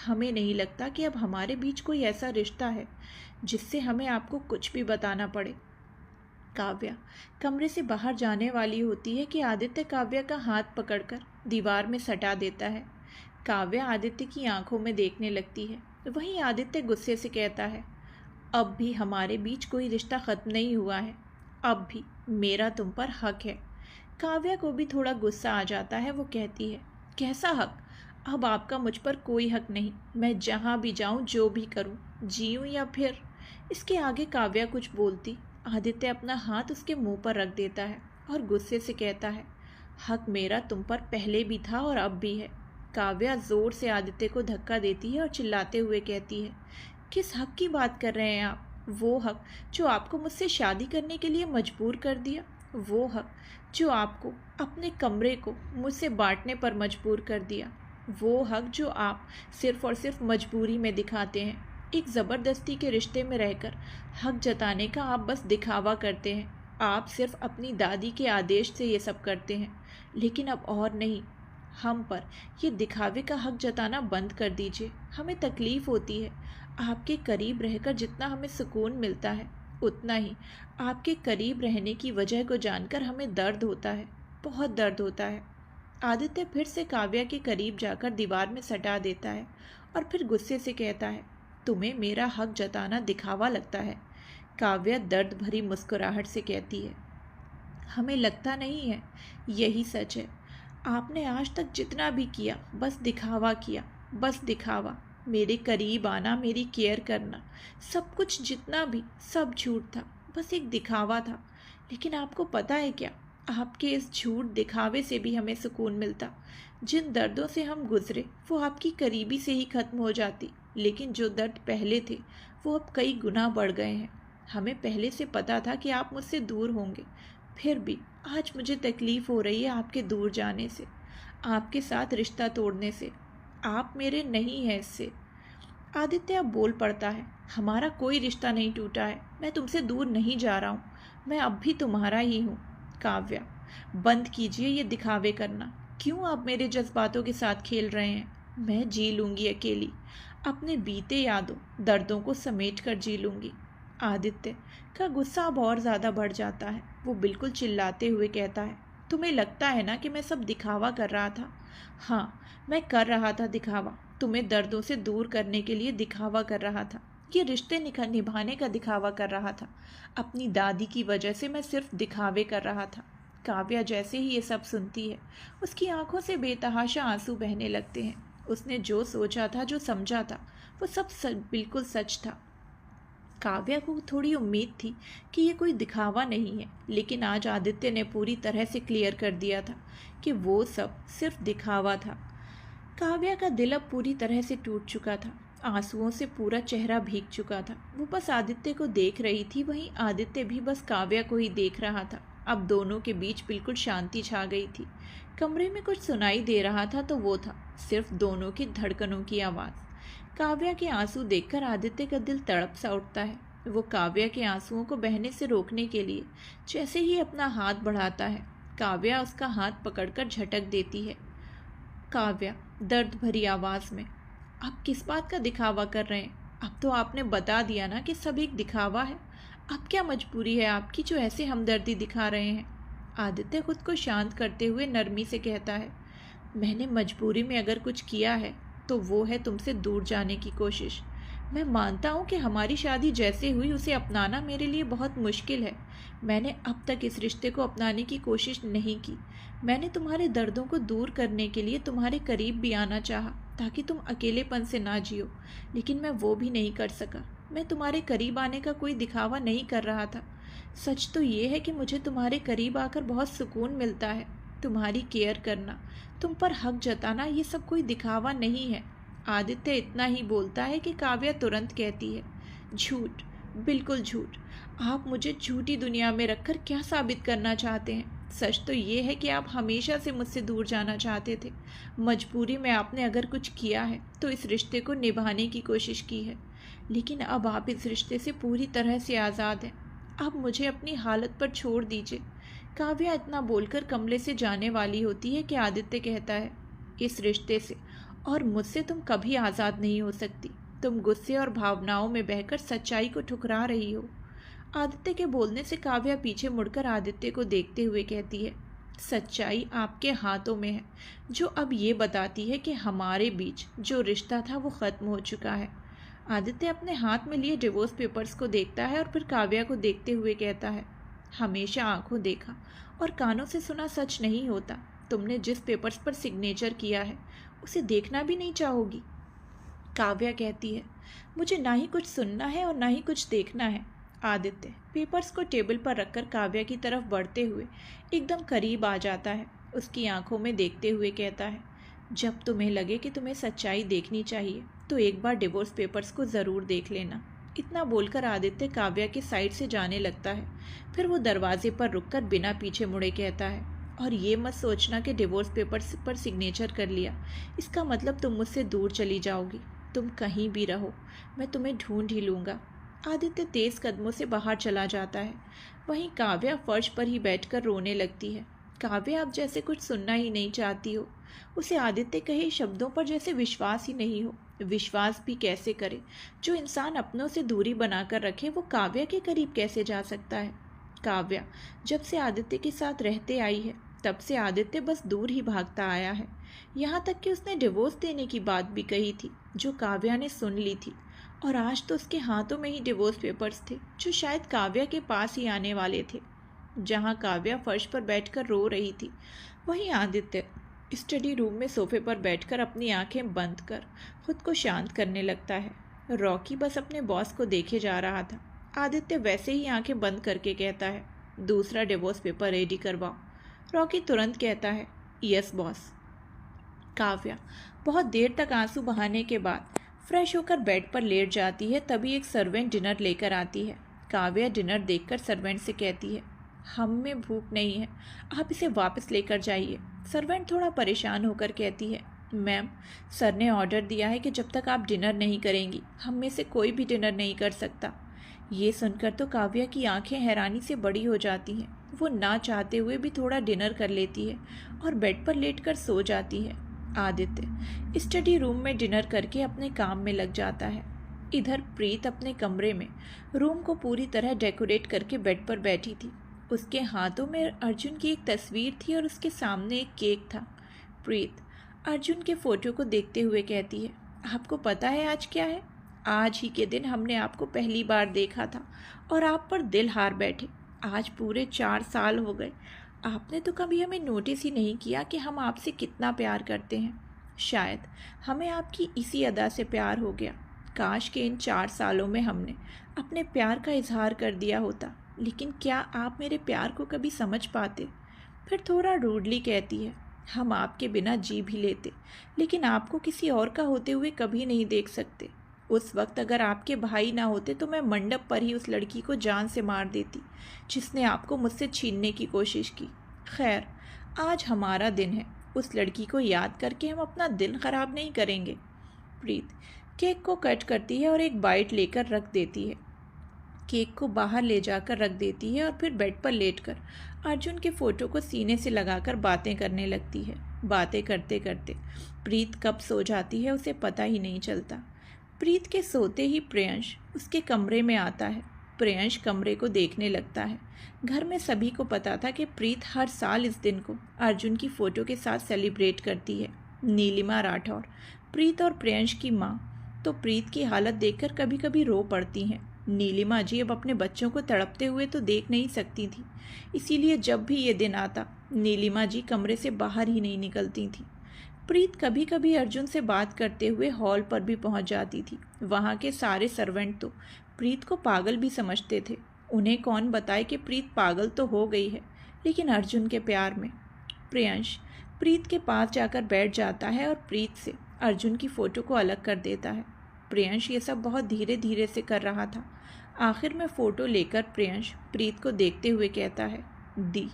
हमें नहीं लगता कि अब हमारे बीच कोई ऐसा रिश्ता है जिससे हमें आपको कुछ भी बताना पड़े। काव्या कमरे से बाहर जाने वाली होती है कि आदित्य काव्या का हाथ पकड़कर दीवार में सटा देता है। काव्या आदित्य की आंखों में देखने लगती है। वहीं आदित्य गुस्से से कहता है, अब भी हमारे बीच कोई रिश्ता ख़त्म नहीं हुआ है। अब भी मेरा तुम पर हक है। काव्या को भी थोड़ा गुस्सा आ जाता है। वो कहती है, कैसा हक? अब आपका मुझ पर कोई हक नहीं। मैं जहाँ भी जाऊँ, जो भी करूँ, जीऊँ या फिर। इसके आगे काव्या कुछ बोलती, आदित्य अपना हाथ उसके मुंह पर रख देता है और गुस्से से कहता है, हक मेरा तुम पर पहले भी था और अब भी है। काव्या ज़ोर से आदित्य को धक्का देती है और चिल्लाते हुए कहती है, किस हक की बात कर रहे हैं आप? वो हक जो आपको मुझसे शादी करने के लिए मजबूर कर दिया, वो हक जो आपको अपने कमरे को मुझसे बांटने पर मजबूर कर दिया, वो हक जो आप सिर्फ़ और सिर्फ मजबूरी में दिखाते हैं। एक ज़बरदस्ती के रिश्ते में रहकर हक जताने का आप बस दिखावा करते हैं। आप सिर्फ अपनी दादी के आदेश से ये सब करते हैं, लेकिन अब और नहीं। हम पर ये दिखावे का हक जताना बंद कर दीजिए। हमें तकलीफ़ होती है। आपके करीब रहकर जितना हमें सुकून मिलता है, उतना ही आपके करीब रहने की वजह को जानकर हमें दर्द होता है, बहुत दर्द होता है। आदित्य फिर से काव्या के करीब जाकर दीवार में सटा देता है और फिर गुस्से से कहता है, तुम्हें मेरा हक जताना दिखावा लगता है? काव्या दर्द भरी मुस्कुराहट से कहती है, हमें लगता नहीं है, यही सच है। आपने आज तक जितना भी किया बस दिखावा किया, बस दिखावा। मेरे करीब आना, मेरी केयर करना, सब कुछ जितना भी, सब झूठ था, बस एक दिखावा था। लेकिन आपको पता है क्या, आपके इस झूठ दिखावे से भी हमें सुकून मिलता। जिन दर्दों से हम गुजरे वो आपकी करीबी से ही ख़त्म हो जाती, लेकिन जो दर्द पहले थे वो अब कई गुना बढ़ गए हैं। हमें पहले से पता था कि आप मुझसे दूर होंगे, फिर भी आज मुझे तकलीफ़ हो रही है आपके दूर जाने से, आपके साथ रिश्ता तोड़ने से। आप मेरे नहीं हैं इससे। आदित्य अब बोल पड़ता है, हमारा कोई रिश्ता नहीं टूटा है। मैं तुमसे दूर नहीं जा रहा हूँ, मैं अब भी तुम्हारा ही हूँ। काव्या बंद कीजिए ये दिखावे करना। क्यों आप मेरे जज्बातों के साथ खेल रहे हैं? मैं जी लूँगी अकेली, अपने बीते यादों दर्दों को समेट कर जी लूँगी। आदित्य का गुस्सा अब और ज़्यादा बढ़ जाता है। वो बिल्कुल चिल्लाते हुए कहता है, तुम्हें लगता है ना कि मैं सब दिखावा कर रहा था? हाँ, मैं कर रहा था दिखावा। तुम्हें दर्दों से दूर करने के लिए दिखावा कर रहा था। ये रिश्ते निभाने का दिखावा कर रहा था। अपनी दादी की वजह से मैं सिर्फ दिखावे कर रहा था। काव्या जैसे ही ये सब सुनती है, उसकी आंखों से बेतहाशा आंसू बहने लगते हैं। उसने जो सोचा था, जो समझा था, वो सब बिल्कुल सच था। काव्या को थोड़ी उम्मीद थी कि ये कोई दिखावा नहीं है, लेकिन आज आदित्य ने पूरी तरह से क्लियर कर दिया था कि वो सब सिर्फ दिखावा था। काव्या का दिल अब पूरी तरह से टूट चुका था। आंसुओं से पूरा चेहरा भीग चुका था। वो बस आदित्य को देख रही थी, वहीं आदित्य भी बस काव्या को ही देख रहा था। अब दोनों के बीच बिल्कुल शांति छा गई थी। कमरे में कुछ सुनाई दे रहा था तो वो था सिर्फ दोनों की धड़कनों की आवाज़। काव्या के आंसू देखकर आदित्य का दिल तड़प सा उठता है। वो काव्या के आंसुओं को बहने से रोकने के लिए जैसे ही अपना हाथ बढ़ाता है, काव्या उसका हाथ पकड़कर झटक देती है। काव्या दर्द भरी आवाज़ में, आप किस बात का दिखावा कर रहे हैं? अब तो आपने बता दिया ना कि सब एक दिखावा है। अब क्या मजबूरी है आपकी जो ऐसे हमदर्दी दिखा रहे हैं? आदित्य खुद को शांत करते हुए नरमी से कहता है, मैंने मजबूरी में अगर कुछ किया है तो वो है तुमसे दूर जाने की कोशिश। मैं मानता हूँ कि हमारी शादी जैसे हुई उसे अपनाना मेरे लिए बहुत मुश्किल है। मैंने अब तक इस रिश्ते को अपनाने की कोशिश नहीं की। मैंने तुम्हारे दर्दों को दूर करने के लिए तुम्हारे करीब भी आना चाहा, ताकि तुम अकेलेपन से ना जियो, लेकिन मैं वो भी नहीं कर सका। मैं तुम्हारे करीब आने का कोई दिखावा नहीं कर रहा था। सच तो ये है कि मुझे तुम्हारे करीब आकर बहुत सुकून मिलता है। तुम्हारी केयर करना, तुम पर हक जताना, ये सब कोई दिखावा नहीं है। आदित्य इतना ही बोलता है कि काव्या तुरंत कहती है, झूठ, बिल्कुल झूठ। आप मुझे झूठी दुनिया में रखकर क्या साबित करना चाहते हैं? सच तो ये है कि आप हमेशा से मुझसे दूर जाना चाहते थे। मजबूरी में आपने अगर कुछ किया है तो इस रिश्ते को निभाने की कोशिश की है, लेकिन अब आप इस रिश्ते से पूरी तरह से आज़ाद हैं। आप मुझे अपनी हालत पर छोड़ दीजिए। काव्या इतना बोलकर कमरे से जाने वाली होती है कि आदित्य कहता है, इस रिश्ते से और मुझसे तुम कभी आज़ाद नहीं हो सकती। तुम गुस्से और भावनाओं में बहकर सच्चाई को ठुकरा रही हो। आदित्य के बोलने से काव्या पीछे मुड़कर आदित्य को देखते हुए कहती है, सच्चाई आपके हाथों में है, जो अब ये बताती है कि हमारे बीच जो रिश्ता था वो ख़त्म हो चुका है। आदित्य अपने हाथ में लिए डिवोर्स पेपर्स को देखता है और फिर काव्या को देखते हुए कहता है, हमेशा आंखों देखा और कानों से सुना सच नहीं होता। तुमने जिस पेपर्स पर सिग्नेचर किया है उसे देखना भी नहीं चाहोगी? काव्या कहती है, मुझे ना ही कुछ सुनना है और ना ही कुछ देखना है। आदित्य पेपर्स को टेबल पर रखकर काव्या की तरफ बढ़ते हुए एकदम करीब आ जाता है। उसकी आंखों में देखते हुए कहता है, जब तुम्हें लगे कि तुम्हें सच्चाई देखनी चाहिए तो एक बार डिवोर्स पेपर्स को ज़रूर देख लेना। इतना बोलकर आदित्य काव्या के साइड से जाने लगता है। फिर वो दरवाजे पर रुककर बिना पीछे मुड़े कहता है, और ये मत सोचना कि डिवोर्स पेपर्स पर सिग्नेचर कर लिया इसका मतलब तुम मुझसे दूर चली जाओगी। तुम कहीं भी रहो, मैं तुम्हें ढूंढ ही लूँगा। आदित्य तेज़ कदमों से बाहर चला जाता है। वहीं काव्या फर्श पर ही बैठकर रोने लगती है। काव्या अब जैसे कुछ सुनना ही नहीं चाहती हो। उसे आदित्य कहे शब्दों पर जैसे विश्वास ही नहीं हो। विश्वास भी कैसे करे? जो इंसान अपनों से दूरी बनाकर रखे वो काव्या के करीब कैसे जा सकता है? काव्या जब से आदित्य के साथ रहते आई है तब से आदित्य बस दूर ही भागता आया है। यहाँ तक कि उसने डिवोर्स देने की बात भी कही थी, जो काव्या ने सुन ली थी। और आज तो उसके हाथों में ही डिवोर्स पेपर्स थे, जो शायद काव्या के पास ही आने वाले थे। जहाँ काव्या फर्श पर बैठकर रो रही थी, वहीं आदित्य स्टडी रूम में सोफे पर बैठकर अपनी आंखें बंद कर खुद को शांत करने लगता है। रॉकी बस अपने बॉस को देखे जा रहा था। आदित्य वैसे ही आंखें बंद करके कहता है, दूसरा डिवोर्स पेपर रेडी करवाओ। रॉकी तुरंत कहता है, यस बॉस। काव्या बहुत देर तक आंसू बहाने के बाद फ्रेश होकर बेड पर लेट जाती है। तभी एक सर्वेंट डिनर लेकर आती है। काव्या डिनर देखकर सर्वेंट से कहती है, हम में भूख नहीं है, आप इसे वापस लेकर जाइए। सर्वेंट थोड़ा परेशान होकर कहती है, मैम सर ने ऑर्डर दिया है कि जब तक आप डिनर नहीं करेंगी हम में से कोई भी डिनर नहीं कर सकता। ये सुनकर तो काव्या की आंखें हैरानी से बड़ी हो जाती हैं। वो ना चाहते हुए भी थोड़ा डिनर कर लेती है और बेड पर लेटकर सो जाती है। आदित्य स्टडी रूम में डिनर करके अपने काम में लग जाता है। इधर प्रीत अपने कमरे में रूम को पूरी तरह डेकोरेट करके बेड पर बैठी थी। उसके हाथों में अर्जुन की एक तस्वीर थी और उसके सामने एक केक था। प्रीत अर्जुन के फ़ोटो को देखते हुए कहती है, आपको पता है आज क्या है? आज ही के दिन हमने आपको पहली बार देखा था और आप पर दिल हार बैठे। आज पूरे 4 साल हो गए। आपने तो कभी हमें नोटिस ही नहीं किया कि हम आपसे कितना प्यार करते हैं। शायद हमें आपकी इसी अदा से प्यार हो गया। काश के इन 4 सालों में हमने अपने प्यार का इजहार कर दिया होता, लेकिन क्या आप मेरे प्यार को कभी समझ पाते? फिर थोड़ा रूडली कहती है, हम आपके बिना जी भी लेते, लेकिन आपको किसी और का होते हुए कभी नहीं देख सकते। उस वक्त अगर आपके भाई ना होते तो मैं मंडप पर ही उस लड़की को जान से मार देती जिसने आपको मुझसे छीनने की कोशिश की। खैर आज हमारा दिन है, उस लड़की को याद करके हम अपना दिन ख़राब नहीं करेंगे। प्रीत केक को कट करती है और एक बाइट लेकर रख देती है। केक को बाहर ले जाकर रख देती है और फिर बेड पर लेटकर अर्जुन के फ़ोटो को सीने से लगाकर बातें करने लगती है। बातें करते करते प्रीत कब सो जाती है उसे पता ही नहीं चलता। प्रीत के सोते ही प्रियंश उसके कमरे में आता है। प्रियंश कमरे को देखने लगता है। घर में सभी को पता था कि प्रीत हर साल इस दिन को अर्जुन की फ़ोटो के साथ सेलिब्रेट करती है। नीलिमा राठौर, प्रीत और प्रियंश की माँ, तो प्रीत की हालत देखकर कभी कभी रो पड़ती हैं। नीलिमा जी अब अपने बच्चों को तड़पते हुए तो देख नहीं सकती थी, इसीलिए जब भी ये दिन आता नीलिमा जी कमरे से बाहर ही नहीं निकलती थी। प्रीत कभी कभी अर्जुन से बात करते हुए हॉल पर भी पहुंच जाती थी। वहां के सारे सर्वेंट तो प्रीत को पागल भी समझते थे। उन्हें कौन बताए कि प्रीत पागल तो हो गई है, लेकिन अर्जुन के प्यार में। प्रियंश प्रीत के पास जाकर बैठ जाता है और प्रीत से अर्जुन की फ़ोटो को अलग कर देता है। प्रियंश ये सब बहुत धीरे धीरे से कर रहा था। आखिर में फ़ोटो लेकर प्रियंश प्रीत को देखते हुए कहता है, दी,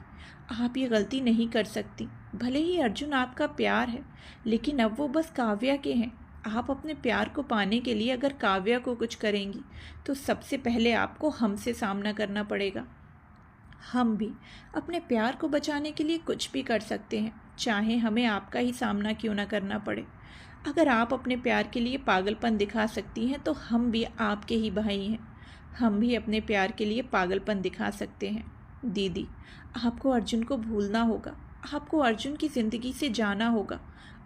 आप ये गलती नहीं कर सकती। भले ही अर्जुन आपका प्यार है, लेकिन अब वो बस काव्या के हैं। आप अपने प्यार को पाने के लिए अगर काव्या को कुछ करेंगी तो सबसे पहले आपको हमसे सामना करना पड़ेगा। हम भी अपने प्यार को बचाने के लिए कुछ भी कर सकते हैं, चाहे हमें आपका ही सामना क्यों ना करना पड़े। अगर आप अपने प्यार के लिए पागलपन दिखा सकती हैं तो हम भी आपके ही भाई हैं। हम भी अपने प्यार के लिए पागलपन दिखा सकते हैं। दीदी, आपको अर्जुन को भूलना होगा। आपको अर्जुन की ज़िंदगी से जाना होगा,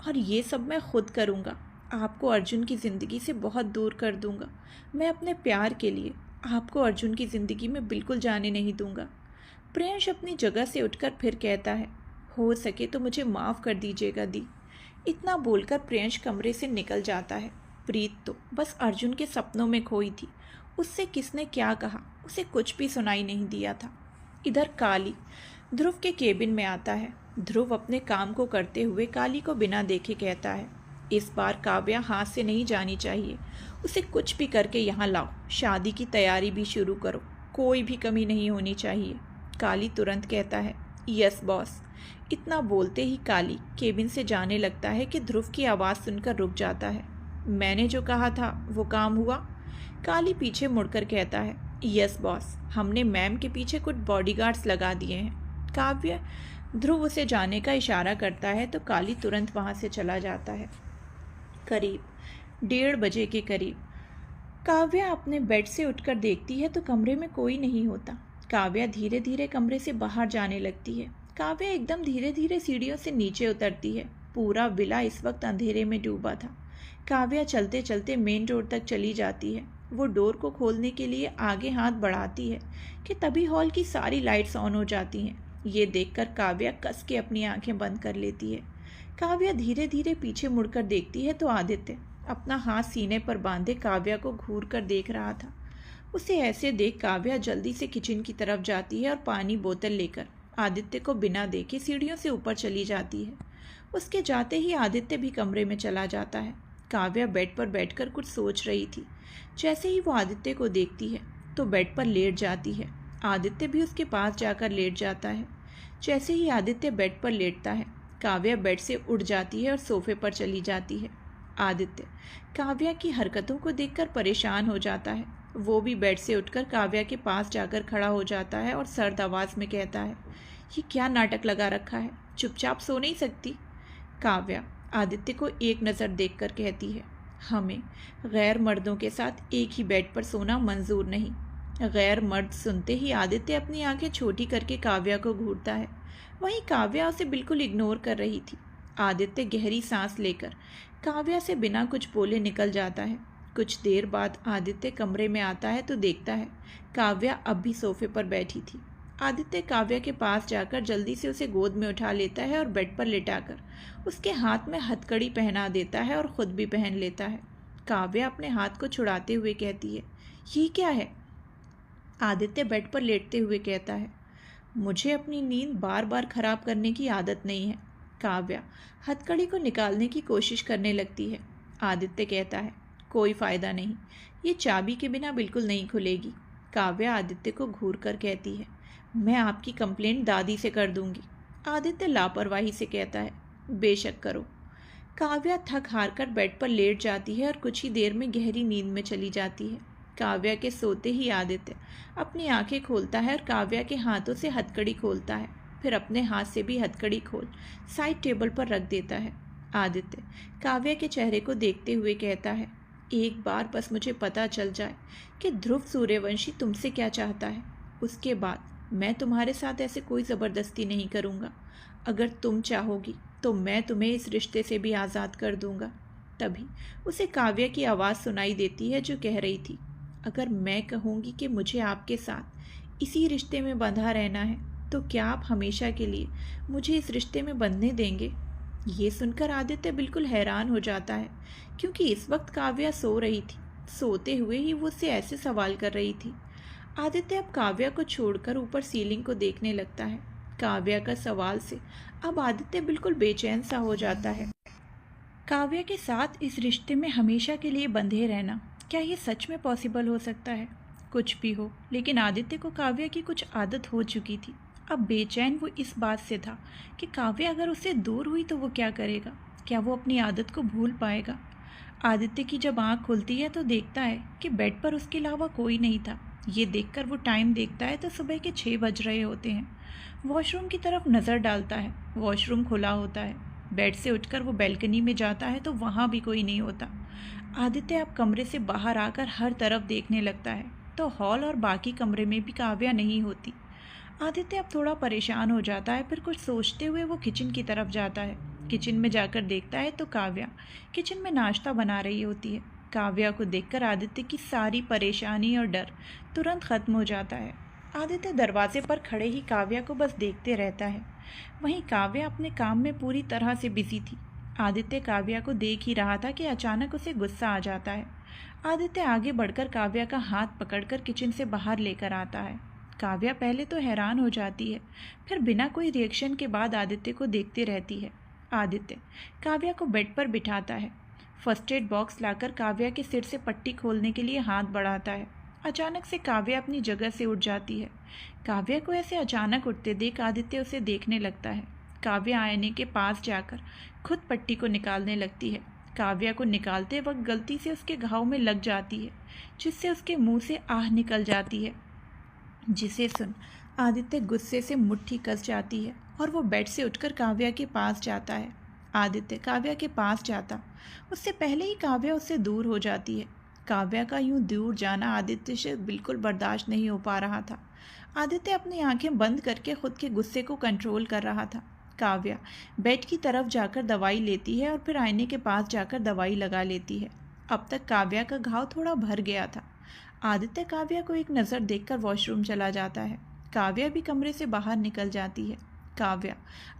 और ये सब मैं खुद करूँगा। आपको अर्जुन की ज़िंदगी से बहुत दूर कर दूँगा। मैं अपने प्यार के लिए आपको अर्जुन की ज़िंदगी में बिल्कुल जाने नहीं दूँगा। प्रियंश अपनी जगह से उठकर फिर कहता है, हो सके तो मुझे माफ़ कर दीजिएगा दी। इतना बोलकर प्रियंश कमरे से निकल जाता है। प्रीत तो बस अर्जुन के सपनों में खोई थी। उससे किसने क्या कहा उसे कुछ भी सुनाई नहीं दिया था। इधर काली ध्रुव के केबिन में आता है। ध्रुव अपने काम को करते हुए काली को बिना देखे कहता है, इस बार काव्या हाथ से नहीं जानी चाहिए। उसे कुछ भी करके यहाँ लाओ। शादी की तैयारी भी शुरू करो। कोई भी कमी नहीं होनी चाहिए। काली तुरंत कहता है, यस बॉस। इतना बोलते ही काली केबिन से जाने लगता है कि ध्रुव की आवाज़ सुनकर रुक जाता है। मैंने जो कहा था वो काम हुआ? काली पीछे मुड़कर कहता है, यस बॉस, हमने मैम के पीछे कुछ बॉडीगार्ड्स लगा दिए हैं। काव्य ध्रुव उसे जाने का इशारा करता है तो काली तुरंत वहाँ से चला जाता है। करीब 1:30 बजे के करीब काव्या अपने बेड से उठकर देखती है तो कमरे में कोई नहीं होता। काव्या धीरे धीरे कमरे से बाहर जाने लगती है। काव्या एकदम धीरे धीरे सीढ़ियों से नीचे उतरती है। पूरा विला इस वक्त अंधेरे में डूबा था। काव्या चलते चलते मेन रोड तक चली जाती है। वो डोर को खोलने के लिए आगे हाथ बढ़ाती है कि तभी हॉल की सारी लाइट्स ऑन हो जाती हैं। ये देखकर काव्या कस के अपनी आंखें बंद कर लेती है। काव्या धीरे धीरे पीछे मुड़कर देखती है तो आदित्य अपना हाथ सीने पर बांधे काव्या को घूर कर देख रहा था। उसे ऐसे देख काव्या जल्दी से किचन की तरफ जाती है और पानी बोतल लेकर आदित्य को बिना देखे सीढ़ियों से ऊपर चली जाती है। उसके जाते ही आदित्य भी कमरे में चला जाता है। काव्या बेड पर बैठकर कुछ सोच रही थी। जैसे ही वो आदित्य को देखती है तो बेड पर लेट जाती है। आदित्य भी उसके पास जाकर लेट जाता है। जैसे ही आदित्य बेड पर लेटता है काव्या बेड से उठ जाती है और सोफे पर चली जाती है। आदित्य काव्या की हरकतों को देखकर परेशान हो जाता है। वो भी बेड से उठकर काव्या के पास जाकर खड़ा हो जाता है और सर्द आवाज़ में कहता है, ये क्या नाटक लगा रखा है? चुपचाप सो नहीं सकती? काव्या आदित्य को एक नज़र देखकर कहती है, हमें गैर मर्दों के साथ एक ही बेड पर सोना मंजूर नहीं। गैर मर्द सुनते ही आदित्य अपनी आंखें छोटी करके काव्या को घूरता है। वहीं काव्या उसे बिल्कुल इग्नोर कर रही थी। आदित्य गहरी सांस लेकर काव्या से बिना कुछ बोले निकल जाता है। कुछ देर बाद आदित्य कमरे में आता है तो देखता है काव्या अब भी सोफे पर बैठी थी। आदित्य काव्या के पास जाकर जल्दी से उसे गोद में उठा लेता है और बेड पर लिटाकर उसके हाथ में हथकड़ी पहना देता है और ख़ुद भी पहन लेता है। काव्या अपने हाथ को छुड़ाते हुए कहती है, ये क्या है? आदित्य बेड पर लेटते हुए कहता है, मुझे अपनी नींद बार बार खराब करने की आदत नहीं है। काव्या हथकड़ी को निकालने की कोशिश करने लगती है। आदित्य कहता है, कोई फ़ायदा नहीं, ये चाबी के बिना बिल्कुल नहीं खुलेगी। काव्या आदित्य को घूर कर कहती है, मैं आपकी कंप्लेंट दादी से कर दूंगी। आदित्य लापरवाही से कहता है, बेशक करो। काव्या थक हार कर बेड पर लेट जाती है और कुछ ही देर में गहरी नींद में चली जाती है। काव्या के सोते ही आदित्य अपनी आंखें खोलता है और काव्या के हाथों से हथकड़ी खोलता है। फिर अपने हाथ से भी हथकड़ी खोल साइड टेबल पर रख देता है। आदित्य काव्या के चेहरे को देखते हुए कहता है, एक बार बस मुझे पता चल जाए कि ध्रुव सूर्यवंशी तुमसे क्या चाहता है, उसके बाद मैं तुम्हारे साथ ऐसे कोई ज़बरदस्ती नहीं करूँगा। अगर तुम चाहोगी तो मैं तुम्हें इस रिश्ते से भी आज़ाद कर दूँगा। तभी उसे काव्या की आवाज़ सुनाई देती है जो कह रही थी, अगर मैं कहूँगी कि मुझे आपके साथ इसी रिश्ते में बंधा रहना है तो क्या आप हमेशा के लिए मुझे इस रिश्ते में बंधने देंगे? ये सुनकर आदित्य बिल्कुल हैरान हो जाता है, क्योंकि इस वक्त काव्या सो रही थी। सोते हुए ही वो उससे ऐसे सवाल कर रही थी। आदित्य अब काव्या को छोड़कर ऊपर सीलिंग को देखने लगता है। काव्या का सवाल से अब आदित्य बिल्कुल बेचैन सा हो जाता है। काव्या के साथ इस रिश्ते में हमेशा के लिए बंधे रहना, क्या ये सच में पॉसिबल हो सकता है? कुछ भी हो, लेकिन आदित्य को काव्या की कुछ आदत हो चुकी थी। अब बेचैन वो इस बात से था कि काव्या अगर उससे दूर हुई तो वो क्या करेगा? क्या वो अपनी आदत को भूल पाएगा? आदित्य की जब आँख खुलती है तो देखता है कि बेड पर उसके अलावा कोई नहीं था। ये देखकर वो टाइम देखता है तो सुबह के 6 बज रहे होते हैं। वॉशरूम की तरफ नज़र डालता है। वॉशरूम खुला होता है। बेड से उठकर वो बैल्कनी में जाता है तो वहाँ भी कोई नहीं होता। आदित्य अब कमरे से बाहर आकर हर तरफ देखने लगता है तो हॉल और बाकी कमरे में भी काव्या नहीं होती। आदित्य अब थोड़ा परेशान हो जाता है। फिर कुछ सोचते हुए वो किचन की तरफ जाता है। किचन में जाकर देखता है तो काव्या किचन में नाश्ता बना रही होती है। काव्या को देखकर आदित्य की सारी परेशानी और डर तुरंत खत्म हो जाता है। आदित्य दरवाजे पर खड़े ही काव्या को बस देखते रहता है। वहीं काव्या अपने काम में पूरी तरह से बिजी थी। आदित्य काव्या को देख ही रहा था कि अचानक उसे गुस्सा आ जाता है। आदित्य आगे बढ़कर काव्या का हाथ पकड़कर किचन से बाहर लेकर आता है। काव्या पहले तो हैरान हो जाती है, फिर बिना कोई रिएक्शन के बाद आदित्य को देखते रहती है। आदित्य काव्या को बेड पर बिठाता है। फर्स्ट एड बॉक्स लाकर काव्या के सिर से पट्टी खोलने के लिए हाथ बढ़ाता है। अचानक से काव्या अपनी जगह से उठ जाती है। काव्या को ऐसे अचानक उठते देख आदित्य उसे देखने लगता है। काव्या आईने के पास जाकर खुद पट्टी को निकालने लगती है। काव्या को निकालते वक्त गलती से उसके घाव में लग जाती है, जिससे उसके मुंह से आह निकल जाती है, जिसे सुन आदित्य गुस्से से मुट्ठी कस जाती है और वो बेड से उठकर काव्या के पास जाता है। आदित्य काव्या के पास जाता उससे पहले ही काव्या उससे दूर हो जाती है। काव्या का यूं दूर जाना आदित्य से बिल्कुल बर्दाश्त नहीं हो पा रहा था। आदित्य अपनी आंखें बंद करके खुद के गुस्से को कंट्रोल कर रहा था। काव्या बेड की तरफ जाकर दवाई लेती है और फिर आईने के पास जाकर दवाई लगा लेती है। अब तक काव्या का घाव थोड़ा भर गया था। आदित्य काव्या को एक नज़र देखकर वॉशरूम चला जाता है। काव्या भी कमरे से बाहर निकल जाती है। काव्या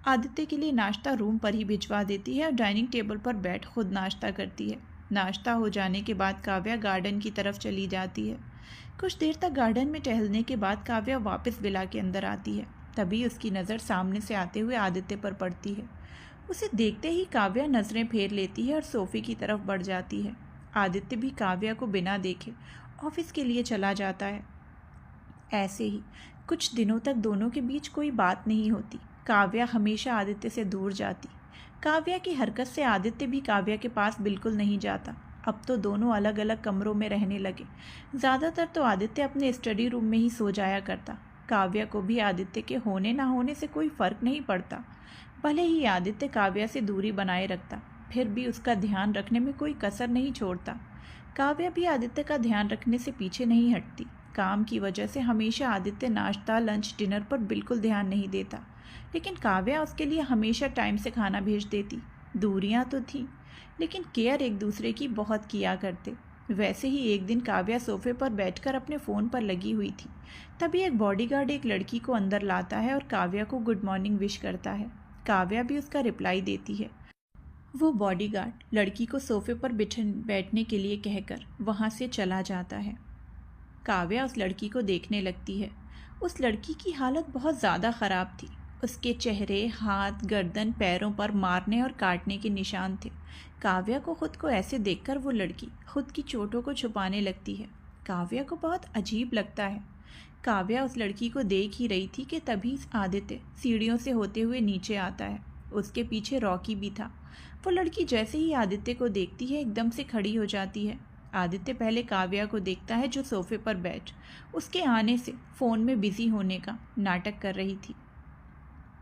आदित्य के लिए नाश्ता रूम पर ही भिजवा देती है और डाइनिंग टेबल पर बैठ खुद नाश्ता करती है। नाश्ता हो जाने के बाद काव्या गार्डन की तरफ चली जाती है। कुछ देर तक गार्डन में टहलने के बाद काव्या वापस विला के अंदर आती है। तभी उसकी नज़र सामने से आते हुए आदित्य पर पड़ती है। उसे देखते ही काव्या नज़रें फेर लेती है और सोफ़े की तरफ बढ़ जाती है। आदित्य भी काव्या को बिना देखे ऑफिस के लिए चला जाता है। ऐसे ही कुछ दिनों तक दोनों के बीच कोई बात नहीं होती। काव्या हमेशा आदित्य से दूर जाती। काव्या की हरकत से आदित्य भी काव्या के पास बिल्कुल नहीं जाता। अब तो दोनों अलग अलग कमरों में रहने लगे। ज़्यादातर तो आदित्य अपने स्टडी रूम में ही सो जाया करता। काव्या को भी आदित्य के होने ना होने से कोई फ़र्क नहीं पड़ता। भले ही आदित्य काव्या से दूरी बनाए रखता, फिर भी उसका ध्यान रखने में कोई कसर नहीं छोड़ता। काव्या भी आदित्य का ध्यान रखने से पीछे नहीं हटती। काम की वजह से हमेशा आदित्य नाश्ता, लंच, डिनर पर बिल्कुल ध्यान नहीं देता, लेकिन काव्या उसके लिए हमेशा टाइम से खाना भेज देती। दूरियां तो थीं, लेकिन केयर एक दूसरे की बहुत किया करते। वैसे ही एक दिन काव्या सोफे पर बैठकर अपने फ़ोन पर लगी हुई थी। तभी एक बॉडीगार्ड एक लड़की को अंदर लाता है और काव्या को गुड मॉर्निंग विश करता है। काव्या भी उसका रिप्लाई देती है। वो बॉडीगार्ड लड़की को सोफे पर बैठने के लिए कहकर वहाँ से चला जाता है। काव्या उस लड़की को देखने लगती है। उस लड़की की हालत बहुत ज़्यादा ख़राब थी। उसके चेहरे, हाथ, गर्दन, पैरों पर मारने और काटने के निशान थे। काव्या को खुद को ऐसे देखकर वो लड़की खुद की चोटों को छुपाने लगती है। काव्या को बहुत अजीब लगता है। काव्या उस लड़की को देख ही रही थी कि तभी आदित्य सीढ़ियों से होते हुए नीचे आता है। उसके पीछे रॉकी भी था। वो लड़की जैसे ही आदित्य को देखती है एकदम से खड़ी हो जाती है। आदित्य पहले काव्या को देखता है जो सोफे पर बैठ उसके आने से फ़ोन में बिज़ी होने का नाटक कर रही थी।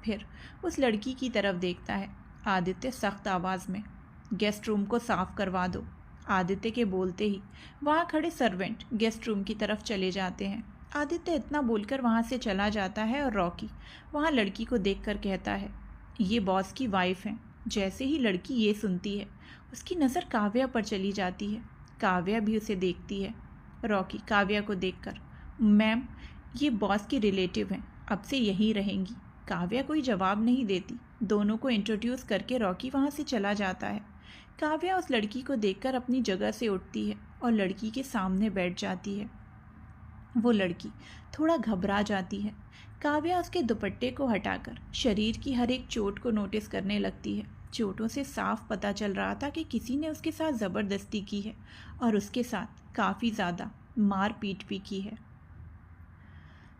फिर उस लड़की की तरफ देखता है। आदित्य सख्त आवाज़ में, गेस्ट रूम को साफ़ करवा दो। आदित्य के बोलते ही वहाँ खड़े सर्वेंट गेस्ट रूम की तरफ चले जाते हैं। आदित्य इतना बोलकर वहाँ से चला जाता है और रॉकी वहाँ लड़की को देखकर कहता है, ये बॉस की वाइफ हैं, जैसे ही लड़की ये सुनती है उसकी नज़र काव्या पर चली जाती है। काव्या भी उसे देखती है। रॉकी काव्या को देखकर, मैम ये बॉस की रिलेटिव हैं, अब से यहीं रहेंगी। काव्या कोई जवाब नहीं देती। दोनों को इंट्रोड्यूस करके रॉकी वहाँ से चला जाता है। काव्या उस लड़की को देखकर अपनी जगह से उठती है और लड़की के सामने बैठ जाती है। वो लड़की थोड़ा घबरा जाती है। काव्या उसके दुपट्टे को हटाकर शरीर की हर एक चोट को नोटिस करने लगती है। चोटों से साफ पता चल रहा था कि किसी ने उसके साथ ज़बरदस्ती की है और उसके साथ काफ़ी ज़्यादा मार पीट भी की है।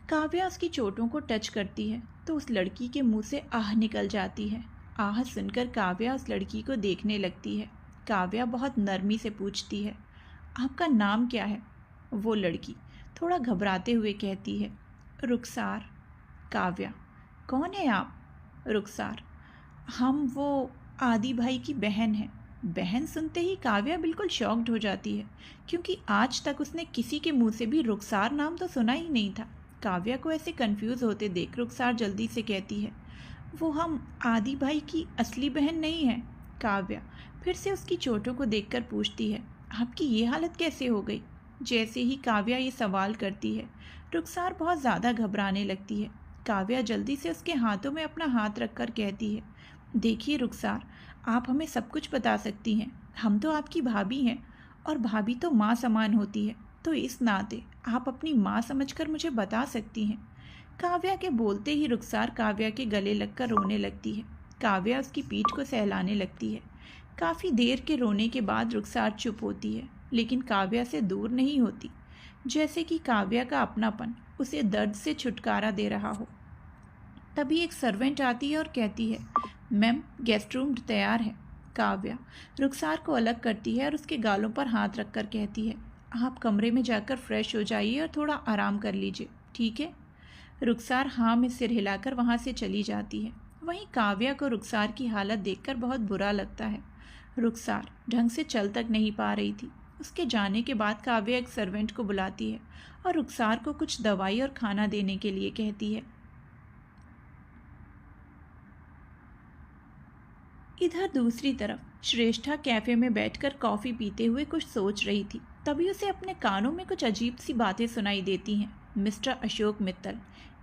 काव्या उसकी चोटों को टच करती है तो उस लड़की के मुंह से आह निकल जाती है। आह सुनकर काव्या उस लड़की को देखने लगती है। काव्या बहुत नरमी से पूछती है, आपका नाम क्या है? वो लड़की थोड़ा घबराते हुए कहती है, रुखसार। काव्या, कौन है आप? रुखसार, हम वो आदि भाई की बहन हैं। बहन सुनते ही काव्या बिल्कुल शॉक्ड हो जाती है, क्योंकि आज तक उसने किसी के मुंह से भी रुखसार नाम तो सुना ही नहीं था। काव्या को ऐसे कंफ्यूज होते देख रुखसार जल्दी से कहती है, वो हम आदि भाई की असली बहन नहीं है। काव्या फिर से उसकी चोटों को देखकर पूछती है, आपकी ये हालत कैसे हो गई? जैसे ही काव्या ये सवाल करती है, रुखसार बहुत ज़्यादा घबराने लगती है। काव्या जल्दी से उसके हाथों में अपना हाथ रखकर कहती है, देखिए रुखसार, आप हमें सब कुछ बता सकती हैं। हम तो आपकी भाभी हैं और भाभी तो माँ समान होती है, तो इस नाते आप अपनी माँ समझकर मुझे बता सकती हैं। काव्या के बोलते ही रुखसार काव्या के गले लगकर रोने लगती है। काव्या उसकी पीठ को सहलाने लगती है। काफ़ी देर के रोने के बाद रुखसार चुप होती है, लेकिन काव्या से दूर नहीं होती, जैसे कि काव्या का अपनापन उसे दर्द से छुटकारा दे रहा हो। तभी एक सर्वेंट आती है और कहती है, मैम गेस्ट रूम तैयार है। काव्या रुखसार को अलग करती है और उसके गालों पर हाथ रखकर कहती है, आप कमरे में जाकर फ्रेश हो जाइए और थोड़ा आराम कर लीजिए, ठीक है? रुखसार हाँ में सिर हिलाकर वहाँ से चली जाती है। वहीं काव्या को रुखसार की हालत देखकर बहुत बुरा लगता है। रुखसार ढंग से चल तक नहीं पा रही थी। उसके जाने के बाद काव्या एक सर्वेंट को बुलाती है और रुखसार को कुछ दवाई और खाना देने के लिए कहती है। इधर दूसरी तरफ श्रेष्ठा कैफे में बैठकर कॉफ़ी पीते हुए कुछ सोच रही थी। तभी उसे अपने कानों में कुछ अजीब सी बातें सुनाई देती हैं। मिस्टर अशोक मित्तल,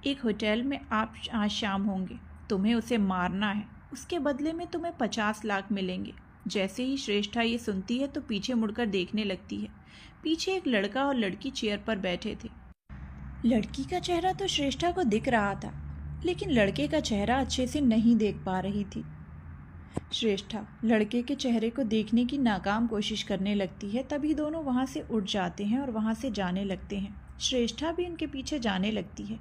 एक होटल में आप आज शाम होंगे, तुम्हें उसे मारना है, उसके बदले में तुम्हें 50 लाख मिलेंगे। जैसे ही श्रेष्ठा ये सुनती है तो पीछे मुड़कर देखने लगती है। पीछे एक लड़का और लड़की चेयर पर बैठे थे। लड़की का चेहरा तो श्रेष्ठा को दिख रहा था, लेकिन लड़के का चेहरा अच्छे से नहीं देख पा रही थी। श्रेष्ठा लड़के के चेहरे को देखने की नाकाम कोशिश करने लगती है। तभी दोनों वहाँ से उठ जाते हैं और वहाँ से जाने लगते हैं। श्रेष्ठा भी उनके पीछे जाने लगती है।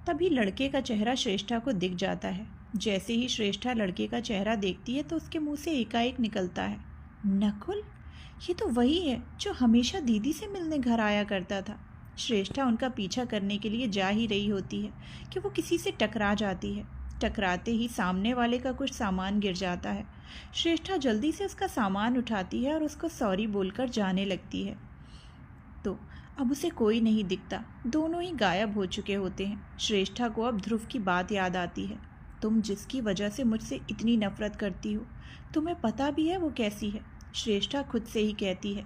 तभी लड़के का चेहरा श्रेष्ठा को दिख जाता है। जैसे ही श्रेष्ठा लड़के का चेहरा देखती है तो उसके मुंह से एकाएक निकलता है, नकुल, ये तो वही है जो हमेशा दीदी से मिलने घर आया करता था। श्रेष्ठा उनका पीछा करने के लिए जा ही रही होती है कि वो किसी से टकरा जाती है। टकराते ही सामने वाले का कुछ सामान गिर जाता है। श्रेष्ठा जल्दी से उसका सामान उठाती है और उसको सॉरी बोलकर जाने लगती है। तो अब उसे कोई नहीं दिखता, दोनों ही गायब हो चुके होते हैं। श्रेष्ठा को अब ध्रुव की बात याद आती है। तुम जिसकी वजह से मुझसे इतनी नफरत करती हो, तुम्हें पता भी है वो कैसी है? श्रेष्ठा खुद से ही कहती है,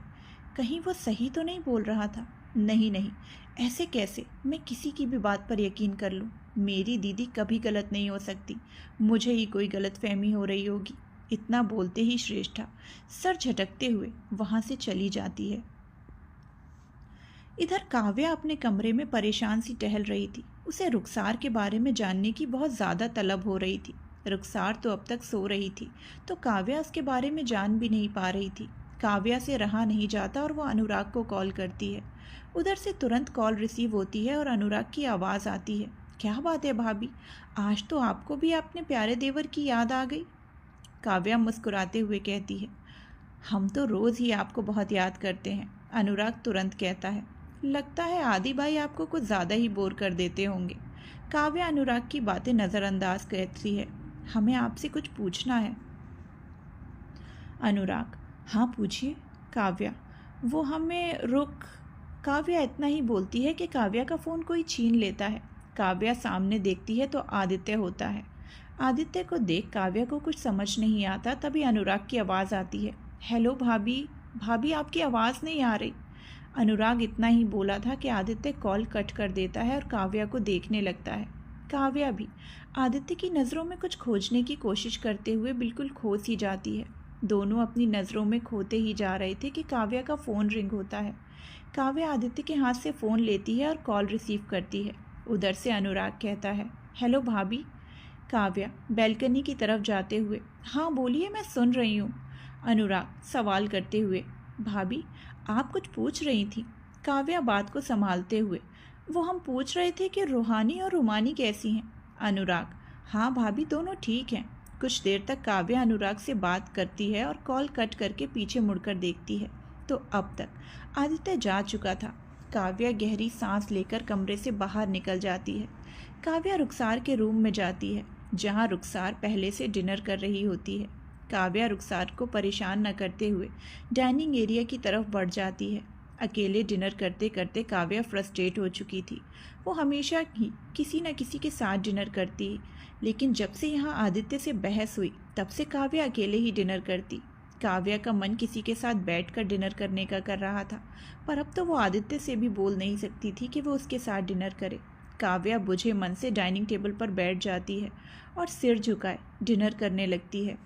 कहीं वो सही तो नहीं बोल रहा था? नहीं नहीं, ऐसे कैसे मैं किसी की भी बात पर यकीन कर लूँ? मेरी दीदी कभी गलत नहीं हो सकती, मुझे ही कोई गलतफहमी हो रही होगी। इतना बोलते ही श्रेष्ठा सर झटकते हुए वहाँ से चली जाती है। इधर काव्या अपने कमरे में परेशान सी टहल रही थी। उसे रुखसार के बारे में जानने की बहुत ज़्यादा तलब हो रही थी। रुखसार तो अब तक सो रही थी, तो काव्या उसके बारे में जान भी नहीं पा रही थी। काव्या से रहा नहीं जाता और वो अनुराग को कॉल करती है। उधर से तुरंत कॉल रिसीव होती है और अनुराग की आवाज़ आती है, क्या बात है भाभी, आज तो आपको भी अपने प्यारे देवर की याद आ गई। काव्या मुस्कुराते हुए कहती है, हम तो रोज़ ही आपको बहुत याद करते हैं। अनुराग तुरंत कहता है, लगता है आदि भाई आपको कुछ ज़्यादा ही बोर कर देते होंगे। काव्या अनुराग की बातें नज़रअंदाज करती है, हमें आपसे कुछ पूछना है। अनुराग, हाँ पूछिए। काव्या, वो हमें काव्या इतना ही बोलती है कि काव्या का फ़ोन कोई छीन लेता है। काव्या सामने देखती है तो आदित्य होता है। आदित्य को देख काव्या को कुछ समझ नहीं आता, तभी अनुराग की आवाज़ आती है। हेलो भाभी, भाभी आपकी आवाज़ नहीं आ रही। अनुराग इतना ही बोला था कि आदित्य कॉल कट कर देता है और काव्या को देखने लगता है। काव्या भी आदित्य की नज़रों में कुछ खोजने की कोशिश करते हुए बिल्कुल खो सी जाती है। दोनों अपनी नज़रों में खोते ही जा रहे थे कि काव्या का फ़ोन रिंग होता है। काव्या आदित्य के हाथ से फ़ोन लेती है और कॉल रिसीव करती है। उधर से अनुराग कहता है, हेलो भाभी। काव्या बैल्कनी की तरफ जाते हुए, हाँ बोलिए, मैं सुन रही हूँ। अनुराग सवाल करते हुए, भाभी आप कुछ पूछ रही थी। काव्या बात को संभालते हुए, वो हम पूछ रहे थे कि रूहानी और रुमानी कैसी हैं। अनुराग, हाँ भाभी दोनों ठीक हैं। कुछ देर तक काव्या अनुराग से बात करती है और कॉल कट करके पीछे मुड़कर देखती है तो अब तक आदित्य जा चुका था। काव्या गहरी सांस लेकर कमरे से बाहर निकल जाती है। काव्या रुखसार के रूम में जाती है जहाँ रुखसार पहले से डिनर कर रही होती है। काव्या रुखसार को परेशान न करते हुए डाइनिंग एरिया की तरफ बढ़ जाती है। अकेले डिनर करते करते काव्या फ्रस्ट्रेट हो चुकी थी। वो हमेशा ही किसी न किसी के साथ डिनर करती, लेकिन जब से यहाँ आदित्य से बहस हुई तब से काव्या अकेले ही डिनर करती। काव्या का मन किसी के साथ बैठकर डिनर करने का कर रहा था, पर अब तो वो आदित्य से भी बोल नहीं सकती थी कि वो उसके साथ डिनर करे। काव्या बुझे मन से डाइनिंग टेबल पर बैठ जाती है और सिर झुकाए डिनर करने लगती है।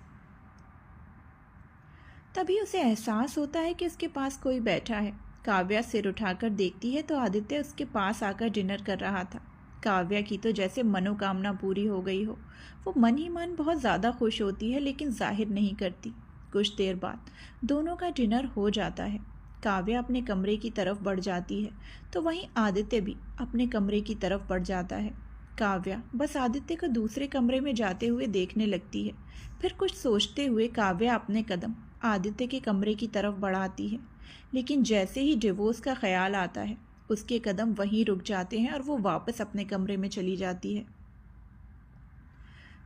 तभी उसे एहसास होता है कि उसके पास कोई बैठा है। काव्या सिर उठाकर देखती है तो आदित्य उसके पास आकर डिनर कर रहा था। काव्या की तो जैसे मनोकामना पूरी हो गई हो। वो मन ही मन बहुत ज़्यादा खुश होती है, लेकिन जाहिर नहीं करती। कुछ देर बाद दोनों का डिनर हो जाता है। काव्या अपने कमरे की तरफ बढ़ जाती है तो वहीं आदित्य भी अपने कमरे की तरफ बढ़ जाता है। काव्या बस आदित्य को दूसरे कमरे में जाते हुए देखने लगती है। फिर कुछ सोचते हुए काव्या अपने कदम आदित्य के कमरे की तरफ बढ़ाती है, लेकिन जैसे ही डिवोर्स का ख्याल आता है उसके कदम वहीं रुक जाते हैं और वो वापस अपने कमरे में चली जाती है।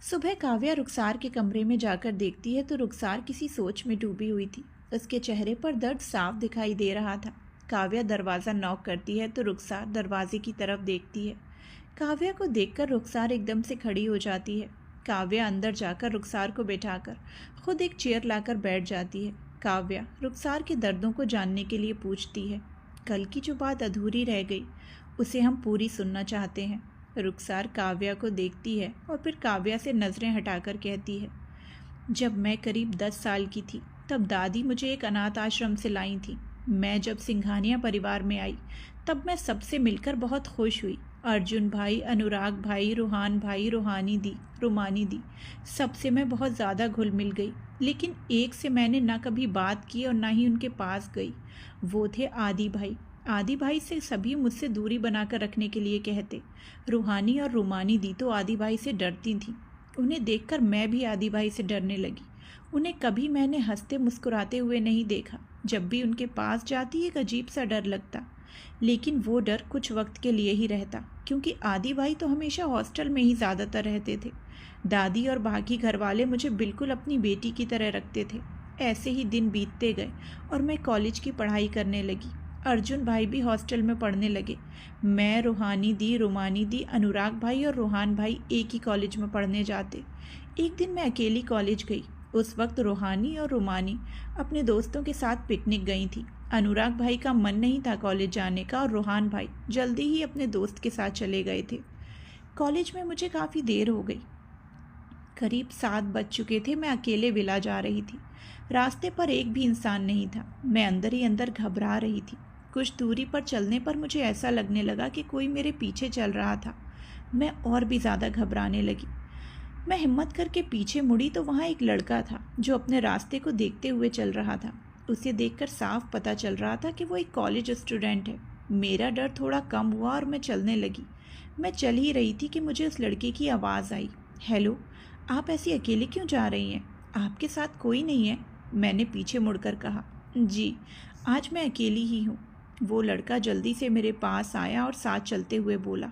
सुबह काव्या रुखसार के कमरे में जाकर देखती है तो रुखसार किसी सोच में डूबी हुई थी। उसके चेहरे पर दर्द साफ दिखाई दे रहा था। काव्या दरवाज़ा नॉक करती है तो रुखसार दरवाजे की तरफ देखती है। काव्या को देखकर रुखसार एकदम से खड़ी हो जाती है। काव्या अंदर जाकर रुखसार को बैठाकर खुद एक चेयर लाकर बैठ जाती है। काव्या रुखसार के दर्दों को जानने के लिए पूछती है, कल की जो बात अधूरी रह गई उसे हम पूरी सुनना चाहते हैं। रुखसार काव्या को देखती है और फिर काव्या से नज़रें हटाकर कहती है, जब मैं करीब 10 साल की थी तब दादी मुझे एक अनाथ आश्रम से लाई थी। मैं जब सिंघानिया परिवार में आई तब मैं सबसे मिलकर बहुत खुश हुई। अर्जुन भाई, अनुराग भाई, रूहान भाई, रुमानी दी, सबसे मैं बहुत ज़्यादा घुल मिल गई। लेकिन एक से मैंने ना कभी बात की और ना ही उनके पास गई। वो थे आदि भाई। आदि भाई से सभी मुझसे दूरी बनाकर रखने के लिए कहते। रूहानी और रुमानी दी तो आदि भाई से डरती थीं। उन्हें देखकर मैं भी आदि भाई से डरने लगी। उन्हें कभी मैंने हंसते मुस्कुराते हुए नहीं देखा। जब भी उनके पास जाती एक अजीब सा डर लगता, लेकिन वो डर कुछ वक्त के लिए ही रहता, क्योंकि आदि भाई तो हमेशा हॉस्टल में ही ज़्यादातर रहते थे। दादी और बाकी घर वाले मुझे बिल्कुल अपनी बेटी की तरह रखते थे। ऐसे ही दिन बीतते गए और मैं कॉलेज की पढ़ाई करने लगी। अर्जुन भाई भी हॉस्टल में पढ़ने लगे। मैं, रूहानी दी, रुमानी दी, अनुराग भाई और रूहान भाई एक ही कॉलेज में पढ़ने जाते। एक दिन मैं अकेली कॉलेज गई। उस वक्त रूहानी और रुमानी अपने दोस्तों के साथ पिकनिक गई थी। अनुराग भाई का मन नहीं था कॉलेज जाने का और रूहान भाई जल्दी ही अपने दोस्त के साथ चले गए थे। कॉलेज में मुझे काफ़ी देर हो गई। करीब 7 बज चुके थे। मैं अकेले विला जा रही थी। रास्ते पर एक भी इंसान नहीं था। मैं अंदर ही अंदर घबरा रही थी। कुछ दूरी पर चलने पर मुझे ऐसा लगने लगा कि कोई मेरे पीछे चल रहा था। मैं और भी ज़्यादा घबराने लगी। मैं हिम्मत करके पीछे मुड़ी तो वहाँ एक लड़का था जो अपने रास्ते को देखते हुए चल रहा था। उसे देखकर साफ पता चल रहा था कि वो एक कॉलेज स्टूडेंट है। मेरा डर थोड़ा कम हुआ और मैं चलने लगी। मैं चल ही रही थी कि मुझे उस लड़के की आवाज़ आई, हेलो, आप ऐसी अकेले क्यों जा रही हैं? आपके साथ कोई नहीं है? मैंने पीछे मुड़कर कहा, जी, आज मैं अकेली ही हूँ। वो लड़का जल्दी से मेरे पास आया और साथ चलते हुए बोला,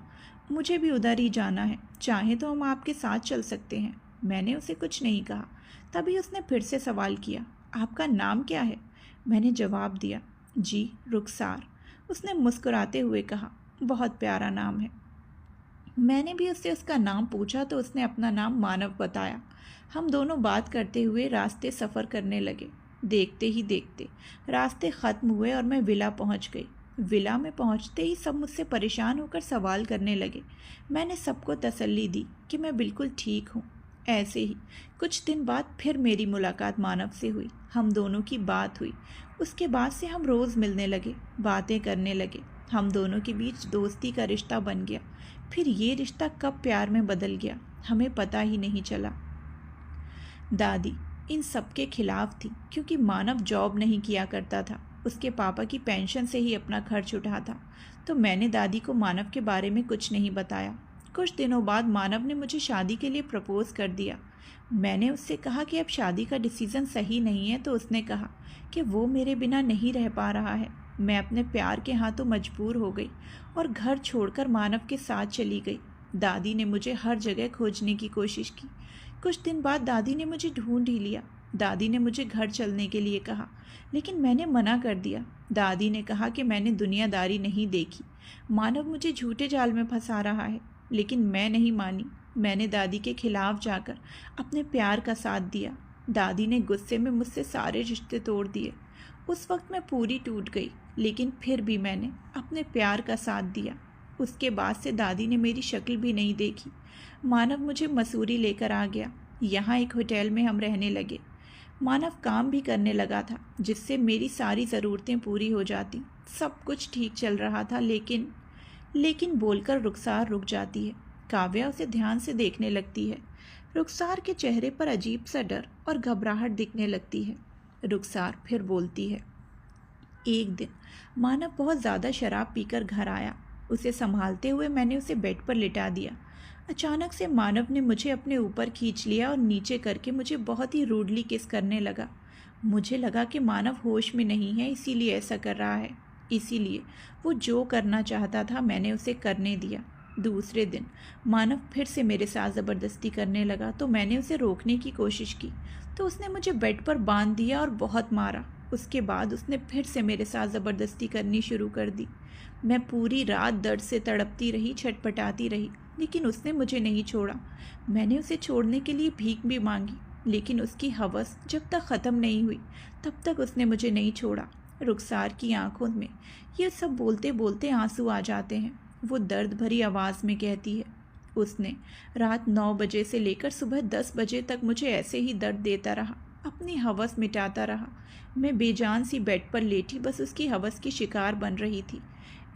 मुझे भी उधर ही जाना है, चाहे तो हम आपके साथ चल सकते हैं। मैंने उसे कुछ नहीं कहा। तभी उसने फिर से सवाल किया, आपका नाम क्या है? मैंने जवाब दिया, जी, रुखसार। उसने मुस्कुराते हुए कहा, बहुत प्यारा नाम है। मैंने भी उससे उसका नाम पूछा तो उसने अपना नाम मानव बताया। हम दोनों बात करते हुए रास्ते सफ़र करने लगे। देखते ही देखते रास्ते ख़त्म हुए और मैं विला पहुंच गई। विला में पहुंचते ही सब मुझसे परेशान होकर सवाल करने लगे। मैंने सबको तसल्ली दी कि मैं बिल्कुल ठीक हूँ। ऐसे ही कुछ दिन बाद फिर मेरी मुलाकात मानव से हुई। हम दोनों की बात हुई। उसके बाद से हम रोज़ मिलने लगे, बातें करने लगे। हम दोनों के बीच दोस्ती का रिश्ता बन गया। फिर ये रिश्ता कब प्यार में बदल गया हमें पता ही नहीं चला। दादी इन सब के खिलाफ थी क्योंकि मानव जॉब नहीं किया करता था। उसके पापा की पेंशन से ही अपना खर्च उठाता। तो मैंने दादी को मानव के बारे में कुछ नहीं बताया। कुछ दिनों बाद मानव ने मुझे शादी के लिए प्रपोज़ कर दिया। मैंने उससे कहा कि अब शादी का डिसीज़न सही नहीं है तो उसने कहा कि वो मेरे बिना नहीं रह पा रहा है। मैं अपने प्यार के हाथों मजबूर हो गई और घर छोड़कर मानव के साथ चली गई। दादी ने मुझे हर जगह खोजने की कोशिश की। कुछ दिन बाद दादी ने मुझे ढूंढ ही लिया। दादी ने मुझे घर चलने के लिए कहा, लेकिन मैंने मना कर दिया। दादी ने कहा कि मैंने दुनियादारी नहीं देखी, मानव मुझे झूठे जाल में फंसा रहा है। लेकिन मैं नहीं मानी। मैंने दादी के खिलाफ जाकर अपने प्यार का साथ दिया। दादी ने गुस्से में मुझसे सारे रिश्ते तोड़ दिए। उस वक्त मैं पूरी टूट गई, लेकिन फिर भी मैंने अपने प्यार का साथ दिया। उसके बाद से दादी ने मेरी शक्ल भी नहीं देखी। मानव मुझे मसूरी लेकर आ गया। यहाँ एक होटल में हम रहने लगे। मानव काम भी करने लगा था, जिससे मेरी सारी ज़रूरतें पूरी हो जाती। सब कुछ ठीक चल रहा था, लेकिन बोलकर रुखसार रुक जाती है। काव्या उसे ध्यान से देखने लगती है। रुखसार के चेहरे पर अजीब सा डर और घबराहट दिखने लगती है। रुखसार फिर बोलती है। एक दिन मानव बहुत ज़्यादा शराब पीकर घर आया। उसे संभालते हुए मैंने उसे बेड पर लिटा दिया। अचानक से मानव ने मुझे अपने ऊपर खींच लिया और नीचे करके मुझे बहुत ही रूडली किस करने लगा। मुझे लगा कि मानव होश में नहीं है, इसीलिए ऐसा कर रहा है। इसीलिए वो जो करना चाहता था मैंने उसे करने दिया। दूसरे दिन मानव फिर से मेरे साथ ज़बरदस्ती करने लगा तो मैंने उसे रोकने की कोशिश की तो उसने मुझे बेड पर बांध दिया और बहुत मारा। उसके बाद उसने फिर से मेरे साथ ज़बरदस्ती करनी शुरू कर दी। मैं पूरी रात दर्द से तड़पती रही, छटपटाती रही, लेकिन उसने मुझे नहीं छोड़ा। मैंने उसे छोड़ने के लिए भीख भी मांगी, लेकिन उसकी हवस जब तक ख़त्म नहीं हुई तब तक उसने मुझे नहीं छोड़ा। रुखसार की आंखों में ये सब बोलते बोलते आंसू आ जाते हैं। वो दर्द भरी आवाज़ में कहती है, उसने रात 9 बजे से लेकर सुबह 10 बजे तक मुझे ऐसे ही दर्द देता रहा, अपनी हवस मिटाता रहा। मैं बेजान सी बेड पर लेटी बस उसकी हवस की शिकार बन रही थी।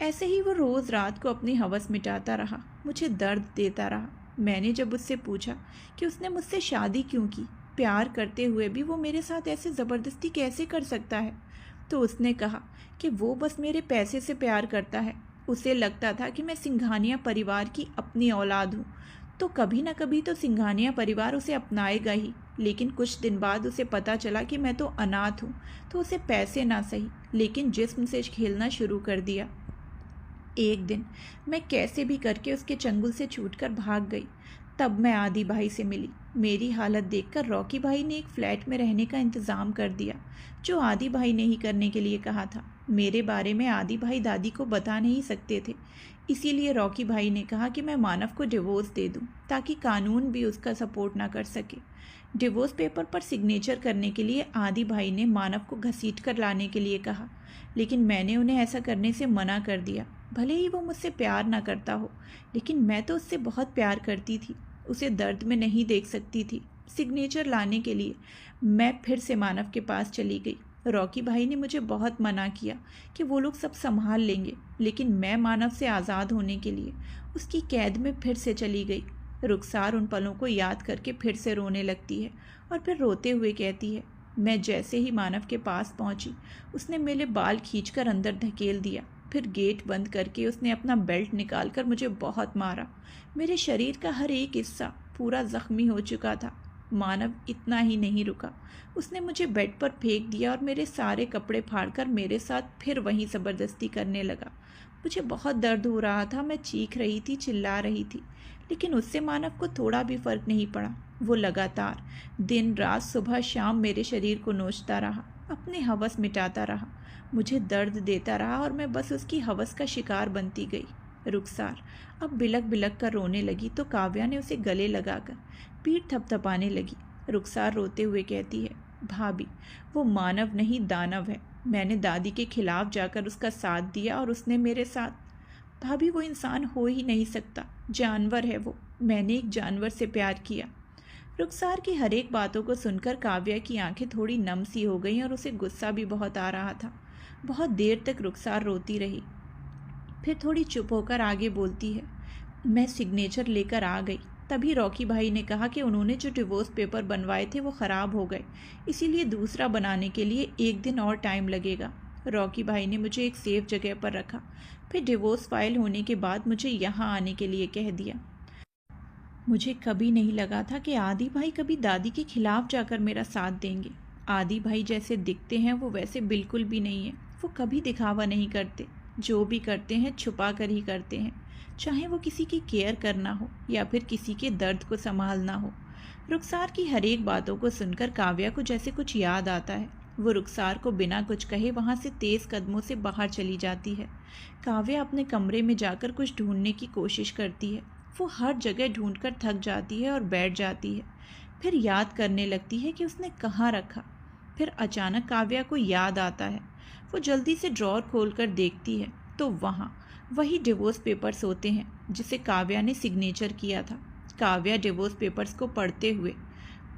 ऐसे ही वो रोज़ रात को अपनी हवस मिटाता रहा, मुझे दर्द देता रहा। मैंने जब उससे पूछा कि उसने मुझसे शादी क्यों की, प्यार करते हुए भी वो मेरे साथ ऐसे ज़बरदस्ती कैसे कर सकता है, तो उसने कहा कि वो बस मेरे पैसे से प्यार करता है। उसे लगता था कि मैं सिंघानिया परिवार की अपनी औलाद हूँ, तो कभी न कभी तो सिंघानिया परिवार उसे अपनाएगा ही। लेकिन कुछ दिन बाद उसे पता चला कि मैं तो अनाथ हूँ, तो उसे पैसे ना सही लेकिन जिस्म से खेलना शुरू कर दिया। एक दिन मैं कैसे भी करके उसके चंगुल से छूटकर भाग गई। तब मैं आदि भाई से मिली। मेरी हालत देखकर रॉकी भाई ने एक फ्लैट में रहने का इंतज़ाम कर दिया, जो आदि भाई ने ही करने के लिए कहा था। मेरे बारे में आदि भाई दादी को बता नहीं सकते थे, इसीलिए रॉकी भाई ने कहा कि मैं मानव को डिवोर्स दे दूं, ताकि कानून भी उसका सपोर्ट ना कर सके। डिवोर्स पेपर पर सिग्नेचर करने के लिए आदि भाई ने मानव को घसीट कर लाने के लिए कहा, लेकिन मैंने उन्हें ऐसा करने से मना कर दिया। भले ही वो मुझसे प्यार ना करता हो, लेकिन मैं तो उससे बहुत प्यार करती थी। उसे दर्द में नहीं देख सकती थी। सिग्नेचर लाने के लिए मैं फिर से मानव के पास चली गई। रॉकी भाई ने मुझे बहुत मना किया कि वो लोग सब संभाल लेंगे, लेकिन मैं मानव से आज़ाद होने के लिए उसकी कैद में फिर से चली गई। रुखसार उन पलों को याद करके फिर से रोने लगती है और फिर रोते हुए कहती है, मैं जैसे ही मानव के पास पहुंची, उसने मेरे बाल खींचकर अंदर धकेल दिया। फिर गेट बंद करके उसने अपना बेल्ट निकालकर मुझे बहुत मारा। मेरे शरीर का हर एक हिस्सा पूरा ज़ख्मी हो चुका था। मानव इतना ही नहीं रुका, उसने मुझे बेड पर फेंक दिया और मेरे सारे कपड़े फाड़कर मेरे साथ फिर वहीं ज़बरदस्ती करने लगा। मुझे बहुत दर्द हो रहा था, मैं चीख रही थी, चिल्ला रही थी, लेकिन उससे मानव को थोड़ा भी फ़र्क नहीं पड़ा। वो लगातार दिन रात सुबह शाम मेरे शरीर को नोचता रहा, अपनी हवस मिटाता रहा, मुझे दर्द देता रहा और मैं बस उसकी हवस का शिकार बनती गई। रुखसार अब बिलक बिलक कर रोने लगी तो काव्या ने उसे गले लगाकर पीठ थपथपाने लगी। रुखसार रोते हुए कहती है, भाभी वो मानव नहीं दानव है। मैंने दादी के खिलाफ जाकर उसका साथ दिया और उसने मेरे साथ। भाभी वो इंसान हो ही नहीं सकता, जानवर है वो। मैंने एक जानवर से प्यार किया। रुखसार की हर एक बातों को सुनकर काव्या की आंखें थोड़ी नम सी हो गईं और उसे गुस्सा भी बहुत आ रहा था। बहुत देर तक रुखसार रोती रही, फिर थोड़ी चुप होकर आगे बोलती है, मैं सिग्नेचर लेकर आ गई। तभी रॉकी भाई ने कहा कि उन्होंने जो डिवोर्स पेपर बनवाए थे वो ख़राब हो गए, इसीलिए दूसरा बनाने के लिए 1 दिन और टाइम लगेगा। रॉकी भाई ने मुझे एक सेफ जगह पर रखा, फिर डिवोर्स फाइल होने के बाद मुझे यहाँ आने के लिए कह दिया। मुझे कभी नहीं लगा था कि आदि भाई कभी दादी के खिलाफ जाकर मेरा साथ देंगे। आदि भाई जैसे दिखते हैं वो वैसे बिल्कुल भी नहीं है। वो कभी दिखावा नहीं करते, जो भी करते हैं छुपा कर ही करते हैं, चाहे वो किसी की केयर करना हो या फिर किसी के दर्द को संभालना हो। रुखसार की हर एक बातों को सुनकर काव्या को जैसे कुछ याद आता है। वो रुखसार को बिना कुछ कहे वहाँ से तेज़ कदमों से बाहर चली जाती है। काव्या अपने कमरे में जाकर कुछ ढूंढने की कोशिश करती है। वो हर जगह ढूंढकर थक जाती है और बैठ जाती है। फिर याद करने लगती है कि उसने कहाँ रखा। फिर अचानक काव्या को याद आता है। वो जल्दी से ड्रॉर खोलकर देखती है तो वहाँ वही डिवोर्स पेपर्स होते हैं जिसे काव्या ने सिग्नेचर किया था। काव्या डिवोर्स पेपर्स को पढ़ते हुए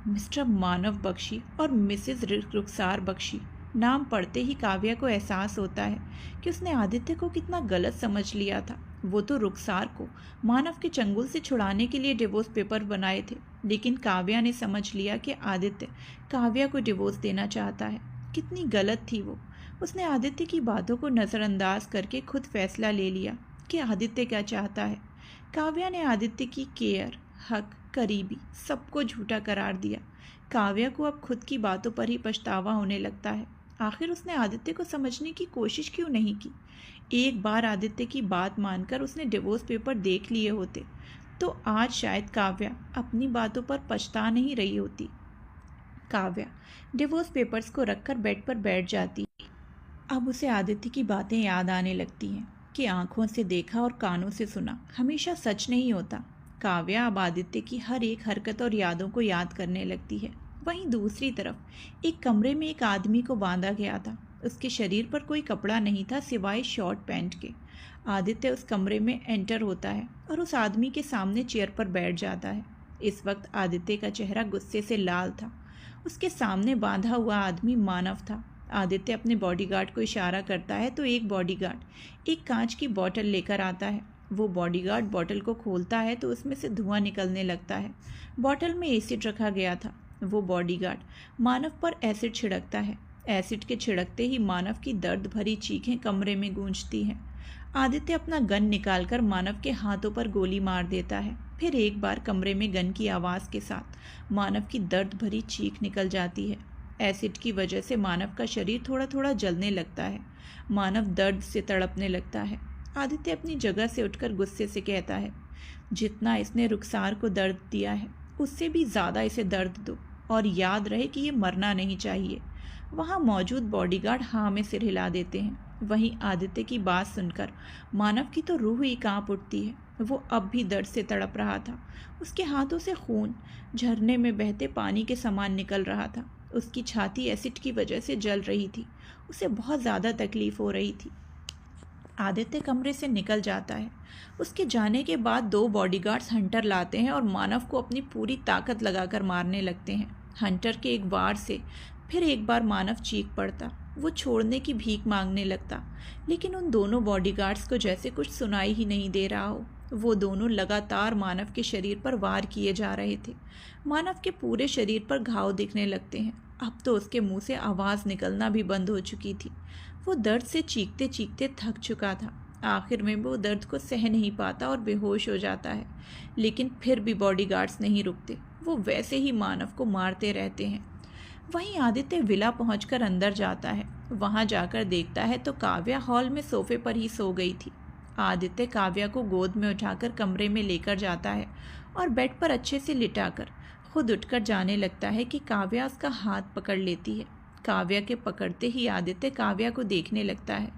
मिस्टर मानव बख्शी और मिसेस रुखसार बख्शी नाम पढ़ते ही काव्या को एहसास होता है कि उसने आदित्य को कितना गलत समझ लिया था। वो तो रुखसार को मानव के चंगुल से छुड़ाने के लिए डिवोर्स पेपर बनाए थे, लेकिन काव्या ने समझ लिया कि आदित्य काव्या को डिवोर्स देना चाहता है। कितनी गलत थी वो। उसने आदित्य की बातों को नज़रअंदाज करके खुद फैसला ले लिया कि आदित्य क्या चाहता है। काव्या ने आदित्य की केयर, हक, करीबी सबको झूठा करार दिया। काव्या को अब खुद की बातों पर ही पछतावा होने लगता है। आखिर उसने आदित्य को समझने की कोशिश क्यों नहीं की। एक बार आदित्य की बात मानकर उसने डिवोर्स पेपर देख लिए होते तो आज शायद काव्या अपनी बातों पर पछता नहीं रही होती। काव्या डिवोर्स पेपर्स को रखकर बेड पर बैठ जाती। अब उसे आदित्य की बातें याद आने लगती हैं कि आंखों से देखा और कानों से सुना हमेशा सच नहीं होता। काव्या अब आदित्य की हर एक हरकत और यादों को याद करने लगती है। वहीं दूसरी तरफ एक कमरे में एक आदमी को बांधा गया था। उसके शरीर पर कोई कपड़ा नहीं था सिवाय शॉर्ट पैंट के। आदित्य उस कमरे में एंटर होता है और उस आदमी के सामने चेयर पर बैठ जाता है। इस वक्त आदित्य का चेहरा गुस्से से लाल था। उसके सामने बांधा हुआ आदमी मानव था। आदित्य अपने बॉडीगार्ड को इशारा करता है तो एक बॉडीगार्ड एक कांच की बोतल लेकर आता है। वो बॉडीगार्ड बोतल को खोलता है तो उसमें से धुआं निकलने लगता है। बोतल में एसिड रखा गया था। वो बॉडीगार्ड मानव पर एसिड छिड़कता है। एसिड के छिड़कते ही मानव की दर्द भरी चीखें कमरे में गूंजती हैं। आदित्य अपना गन निकालकर मानव के हाथों पर गोली मार देता है। फिर एक बार कमरे में गन की आवाज़ के साथ मानव की दर्द भरी चीख निकल जाती है। एसिड की वजह से मानव का शरीर थोड़ा थोड़ा जलने लगता है। मानव दर्द से तड़पने लगता है। आदित्य अपनी जगह से उठकर गुस्से से कहता है, जितना इसने रुखसार को दर्द दिया है उससे भी ज़्यादा इसे दर्द दो और याद रहे कि ये मरना नहीं चाहिए। वहाँ मौजूद बॉडीगार्ड हाँ में सिर हिला देते हैं। वहीं आदित्य की बात सुनकर मानव की तो रूह ही कांप उठती है। वो अब भी दर्द से तड़प रहा था। उसके हाथों से खून झरने में बहते पानी के समान निकल रहा था। उसकी छाती एसिड की वजह से जल रही थी। उसे बहुत ज़्यादा तकलीफ़ हो रही थी। आदित्य कमरे से निकल जाता है। उसके जाने के बाद 2 बॉडीगार्ड्स हंटर लाते हैं और मानव को अपनी पूरी ताकत लगाकर मारने लगते हैं। हंटर के एक वार से फिर एक बार मानव चीख पड़ता। वो छोड़ने की भीख मांगने लगता, लेकिन उन दोनों बॉडीगार्ड्स को जैसे कुछ सुनाई ही नहीं दे रहा हो। वो दोनों लगातार मानव के शरीर पर वार किए जा रहे थे। मानव के पूरे शरीर पर घाव दिखने लगते हैं। अब तो उसके मुंह से आवाज़ निकलना भी बंद हो चुकी थी। वो दर्द से चीखते चीखते थक चुका था। आखिर में वो दर्द को सह नहीं पाता और बेहोश हो जाता है। लेकिन फिर भी बॉडीगार्ड्स नहीं रुकते। वो वैसे ही मानव को मारते रहते हैं। वहीं आदित्य विला पहुंचकर अंदर जाता है। वहां जाकर देखता है तो काव्या हॉल में सोफे पर ही सो गई थी। आदित्य काव्या को गोद में उठाकर कमरे में लेकर जाता है और बेड पर अच्छे से लिटाकर खुद उठकर जाने लगता है कि काव्या उसका हाथ पकड़ लेती है। काव्या के पकड़ते ही आदित्य काव्या को देखने लगता है।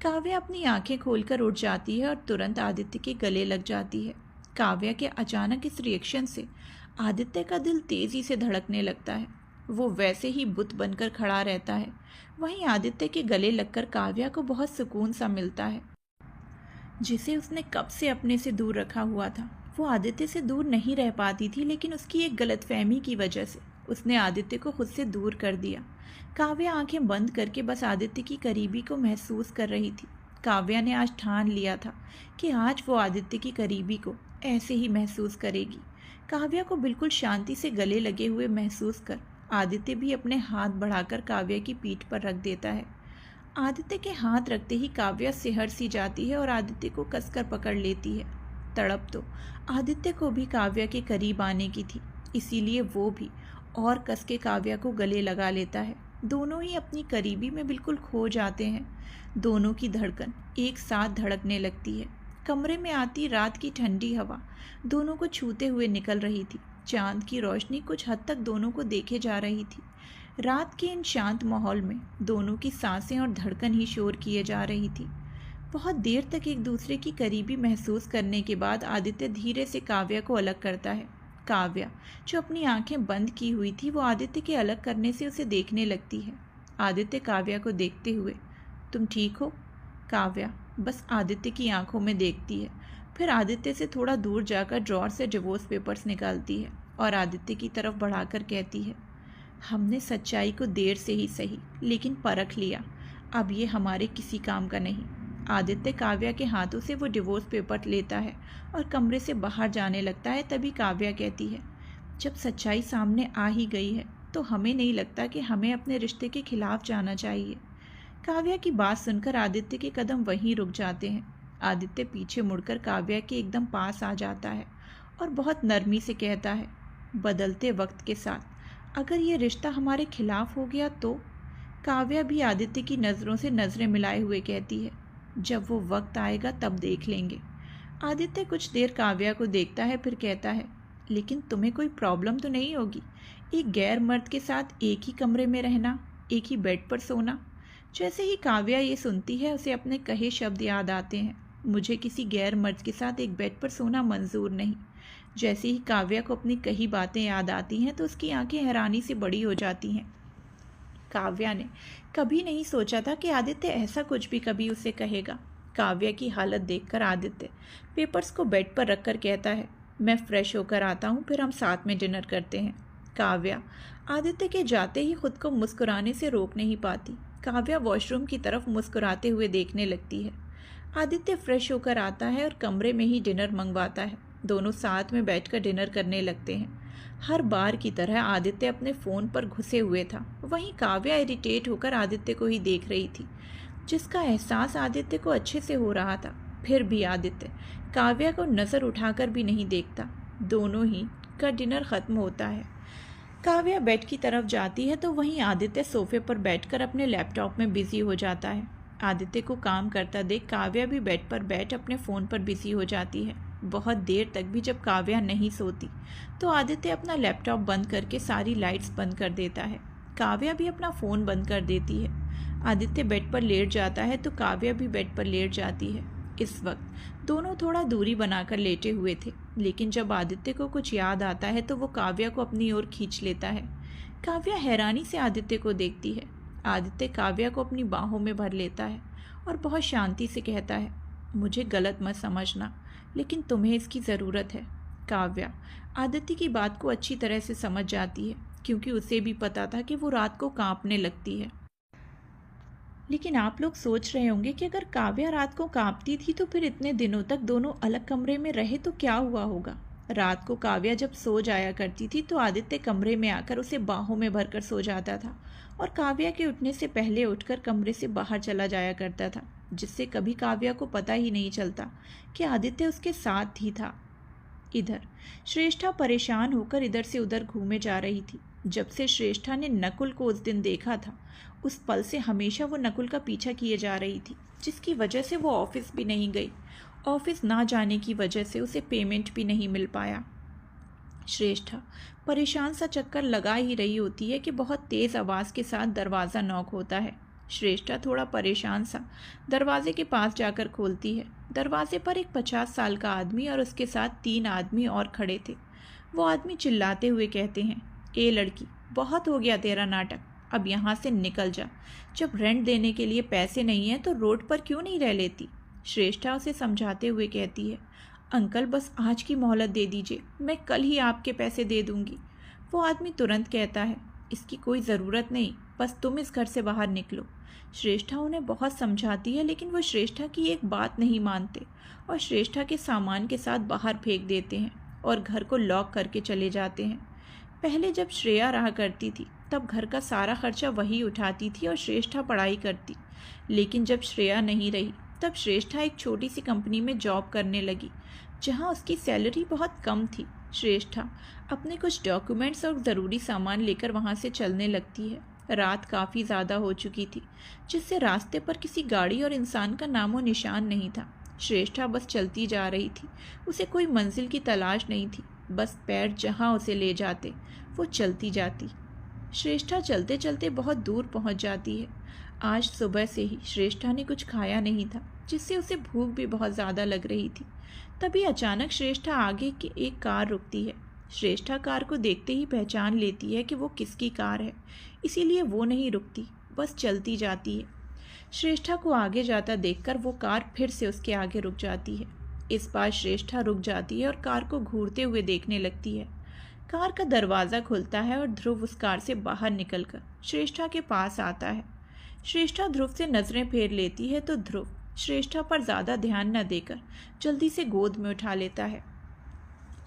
काव्या अपनी आंखें खोलकर उठ जाती है और तुरंत आदित्य के गले लग जाती है। काव्या के अचानक इस रिएक्शन से आदित्य का दिल तेजी से धड़कने लगता है। वो वैसे ही बुत बनकर खड़ा रहता है। वहीं आदित्य के गले लगकर काव्या को बहुत सुकून सा मिलता है, जिसे उसने कब से अपने से दूर रखा हुआ था। वो आदित्य से दूर नहीं रह पाती थी, लेकिन उसकी एक गलतफहमी की वजह से उसने आदित्य को खुद से दूर कर दिया। काव्या आंखें बंद करके बस आदित्य की करीबी को महसूस कर रही थी। काव्या ने आज ठान लिया था कि आज वो आदित्य की करीबी को ऐसे ही महसूस करेगी। काव्या को बिल्कुल शांति से गले लगे हुए महसूस कर आदित्य भी अपने हाथ बढ़ाकर काव्या की पीठ पर रख देता है। आदित्य के हाथ रखते ही काव्या सिहर सी जाती है और आदित्य को कसकर पकड़ लेती है। तड़प तो आदित्य को भी काव्या के करीब आने की थी, इसीलिए वो भी और कस के काव्या को गले लगा लेता है। दोनों ही अपनी करीबी में बिल्कुल खो जाते हैं। दोनों की धड़कन एक साथ धड़कने लगती है। कमरे में आती रात की ठंडी हवा दोनों को छूते हुए निकल रही थी। चांद की रोशनी कुछ हद तक दोनों को देखे जा रही थी। रात के इन शांत माहौल में दोनों की सांसें और धड़कन ही शोर किए जा रही थी। बहुत देर तक एक दूसरे की करीबी महसूस करने के बाद आदित्य धीरे से काव्या को अलग करता है। काव्या, जो अपनी आंखें बंद की हुई थी, वो आदित्य के अलग करने से उसे देखने लगती है। आदित्य काव्या को देखते हुए, तुम ठीक हो? काव्या बस आदित्य की आंखों में देखती है, फिर आदित्य से थोड़ा दूर जाकर ड्रॉर से डिवोर्स पेपर्स निकालती है और आदित्य की तरफ बढ़ाकर कहती है, हमने सच्चाई को देर से ही सही लेकिन परख लिया। अब ये हमारे किसी काम का नहीं। आदित्य काव्या के हाथों से वो डिवोर्स पेपर लेता है और कमरे से बाहर जाने लगता है। तभी काव्या कहती है, जब सच्चाई सामने आ ही गई है तो हमें नहीं लगता कि हमें अपने रिश्ते के खिलाफ जाना चाहिए। काव्या की बात सुनकर आदित्य के कदम वहीं रुक जाते हैं। आदित्य पीछे मुड़कर काव्या के एकदम पास आ जाता है और बहुत नरमी से कहता है, बदलते वक्त के साथ अगर ये रिश्ता हमारे खिलाफ हो गया तो? काव्या भी आदित्य की नज़रों से नज़रें मिलाए हुए कहती है, जब वो वक्त आएगा तब देख लेंगे। आदित्य कुछ देर काव्या को देखता है, फिर कहता है, लेकिन तुम्हें कोई प्रॉब्लम तो नहीं होगी एक गैर मर्द के साथ एक ही कमरे में रहना, एक ही बेड पर सोना? जैसे ही काव्या ये सुनती है, उसे अपने कहे शब्द याद आते हैं, मुझे किसी गैर मर्द के साथ एक बेड पर सोना मंजूर नहीं। जैसे ही काव्या को अपनी कही बातें याद आती हैं तो उसकी आंखें हैरानी से बड़ी हो जाती हैं। काव्या ने कभी नहीं सोचा था कि आदित्य ऐसा कुछ भी कभी उसे कहेगा। काव्या की हालत देखकर आदित्य पेपर्स को बेड पर रखकर कहता है, मैं फ्रेश होकर आता हूँ, फिर हम साथ में डिनर करते हैं। काव्या आदित्य के जाते ही खुद को मुस्कुराने से रोक नहीं पाती। काव्या वॉशरूम की तरफ मुस्कुराते हुए देखने लगती है। आदित्य फ्रेश होकर आता है और कमरे में ही डिनर मंगवाता है। दोनों साथ में बैठकर डिनर करने लगते हैं। हर बार की तरह आदित्य अपने फ़ोन पर घुसे हुए था। वहीं काव्या इरिटेट होकर आदित्य को ही देख रही थी, जिसका एहसास आदित्य को अच्छे से हो रहा था। फिर भी आदित्य काव्या को नज़र उठाकर भी नहीं देखता। दोनों ही का डिनर ख़त्म होता है। काव्या बेड की तरफ जाती है तो वहीं आदित्य सोफे पर बैठकर अपने लैपटॉप में बिजी हो जाता है। आदित्य को काम करता देख काव्या भी बेड पर बैठ अपने फ़ोन पर बिजी हो जाती है। बहुत देर तक भी जब काव्या नहीं सोती तो आदित्य अपना लैपटॉप बंद करके सारी लाइट्स बंद कर देता है। काव्या भी अपना फ़ोन बंद कर देती है। आदित्य बेड पर लेट जाता है तो काव्या भी बेड पर लेट जाती है। इस वक्त दोनों थोड़ा दूरी बनाकर लेटे हुए थे, लेकिन जब आदित्य को कुछ याद आता है तो वो काव्या को अपनी ओर खींच लेता है। काव्या हैरानी से आदित्य को देखती है। आदित्य काव्या को अपनी बाहों में भर लेता है और बहुत शांति से कहता है, मुझे गलत मत समझना, लेकिन तुम्हें इसकी ज़रूरत है। काव्या आदित्य की बात को अच्छी तरह से समझ जाती है, क्योंकि उसे भी पता था कि वो रात को कांपने लगती है। लेकिन आप लोग सोच रहे होंगे कि अगर काव्या रात को कांपती थी तो फिर इतने दिनों तक दोनों अलग कमरे में रहे तो क्या हुआ होगा। रात को काव्या जब सो जाया करती थी तो आदित्य कमरे में आकर उसे बाहों में भरकर सो जाता था और काव्या के उठने से पहले उठकर कमरे से बाहर चला जाया करता था, जिससे कभी काव्या को पता ही नहीं चलता कि आदित्य उसके साथ ही था। इधर श्रेष्ठा परेशान होकर इधर से उधर घूमे जा रही थी। जब से श्रेष्ठा ने नकुल को उस दिन देखा था, उस पल से हमेशा वो नकुल का पीछा किए जा रही थी, जिसकी वजह से वो ऑफिस भी नहीं गई। ऑफिस ना जाने की वजह से उसे पेमेंट भी नहीं मिल पाया। श्रेष्ठा परेशान सा चक्कर लगा ही रही होती है कि बहुत तेज़ आवाज़ के साथ दरवाज़ा नॉक होता है। श्रेष्ठा थोड़ा परेशान सा दरवाजे के पास जाकर खोलती है। दरवाजे पर एक 50 साल का आदमी और उसके साथ 3 आदमी और खड़े थे। वो आदमी चिल्लाते हुए कहते हैं, ए लड़की, बहुत हो गया तेरा नाटक, अब यहाँ से निकल जा। जब रेंट देने के लिए पैसे नहीं हैं तो रोड पर क्यों नहीं रह लेती। श्रेष्ठा उसे समझाते हुए कहती है, अंकल बस आज की मोहलत दे दीजिए, मैं कल ही आपके पैसे दे दूंगी। वो आदमी तुरंत कहता है, इसकी कोई ज़रूरत नहीं, बस तुम इस घर से बाहर निकलो। श्रेष्ठा उन्हें बहुत समझाती है लेकिन वो श्रेष्ठा की एक बात नहीं मानते और श्रेष्ठा के सामान के साथ बाहर फेंक देते हैं और घर को लॉक करके चले जाते हैं। पहले जब श्रेया रहा करती थी तब घर का सारा खर्चा वही उठाती थी और श्रेष्ठा पढ़ाई करती, लेकिन जब श्रेया नहीं रही तब श्रेष्ठा एक छोटी सी कंपनी में जॉब करने लगी जहां उसकी सैलरी बहुत कम थी। श्रेष्ठा अपने कुछ डॉक्यूमेंट्स और ज़रूरी सामान लेकर वहां से चलने लगती है। रात काफ़ी ज़्यादा हो चुकी थी जिससे रास्ते पर किसी गाड़ी और इंसान का नामो निशान नहीं था। श्रेष्ठा बस चलती जा रही थी, उसे कोई मंजिल की तलाश नहीं थी, बस पैर जहां उसे ले जाते वो चलती जाती। श्रेष्ठा चलते चलते बहुत दूर पहुंच जाती है। आज सुबह से ही श्रेष्ठा ने कुछ खाया नहीं था जिससे उसे भूख भी बहुत ज़्यादा लग रही थी। तभी अचानक श्रेष्ठा आगे की एक कार रुकती है। श्रेष्ठा कार को देखते ही पहचान लेती है कि वो किसकी कार है, इसीलिए वो नहीं रुकती, बस चलती जाती है। श्रेष्ठा को आगे जाता देखकर वो कार फिर से उसके आगे रुक जाती है। इस बार श्रेष्ठा रुक जाती है और कार को घूरते हुए देखने लगती है। कार का दरवाज़ा खुलता है और ध्रुव उस कार से बाहर निकलकर श्रेष्ठा के पास आता है। श्रेष्ठा ध्रुव से नज़रें फेर लेती है तो ध्रुव श्रेष्ठा पर ज़्यादा ध्यान न देकर जल्दी से गोद में उठा लेता है।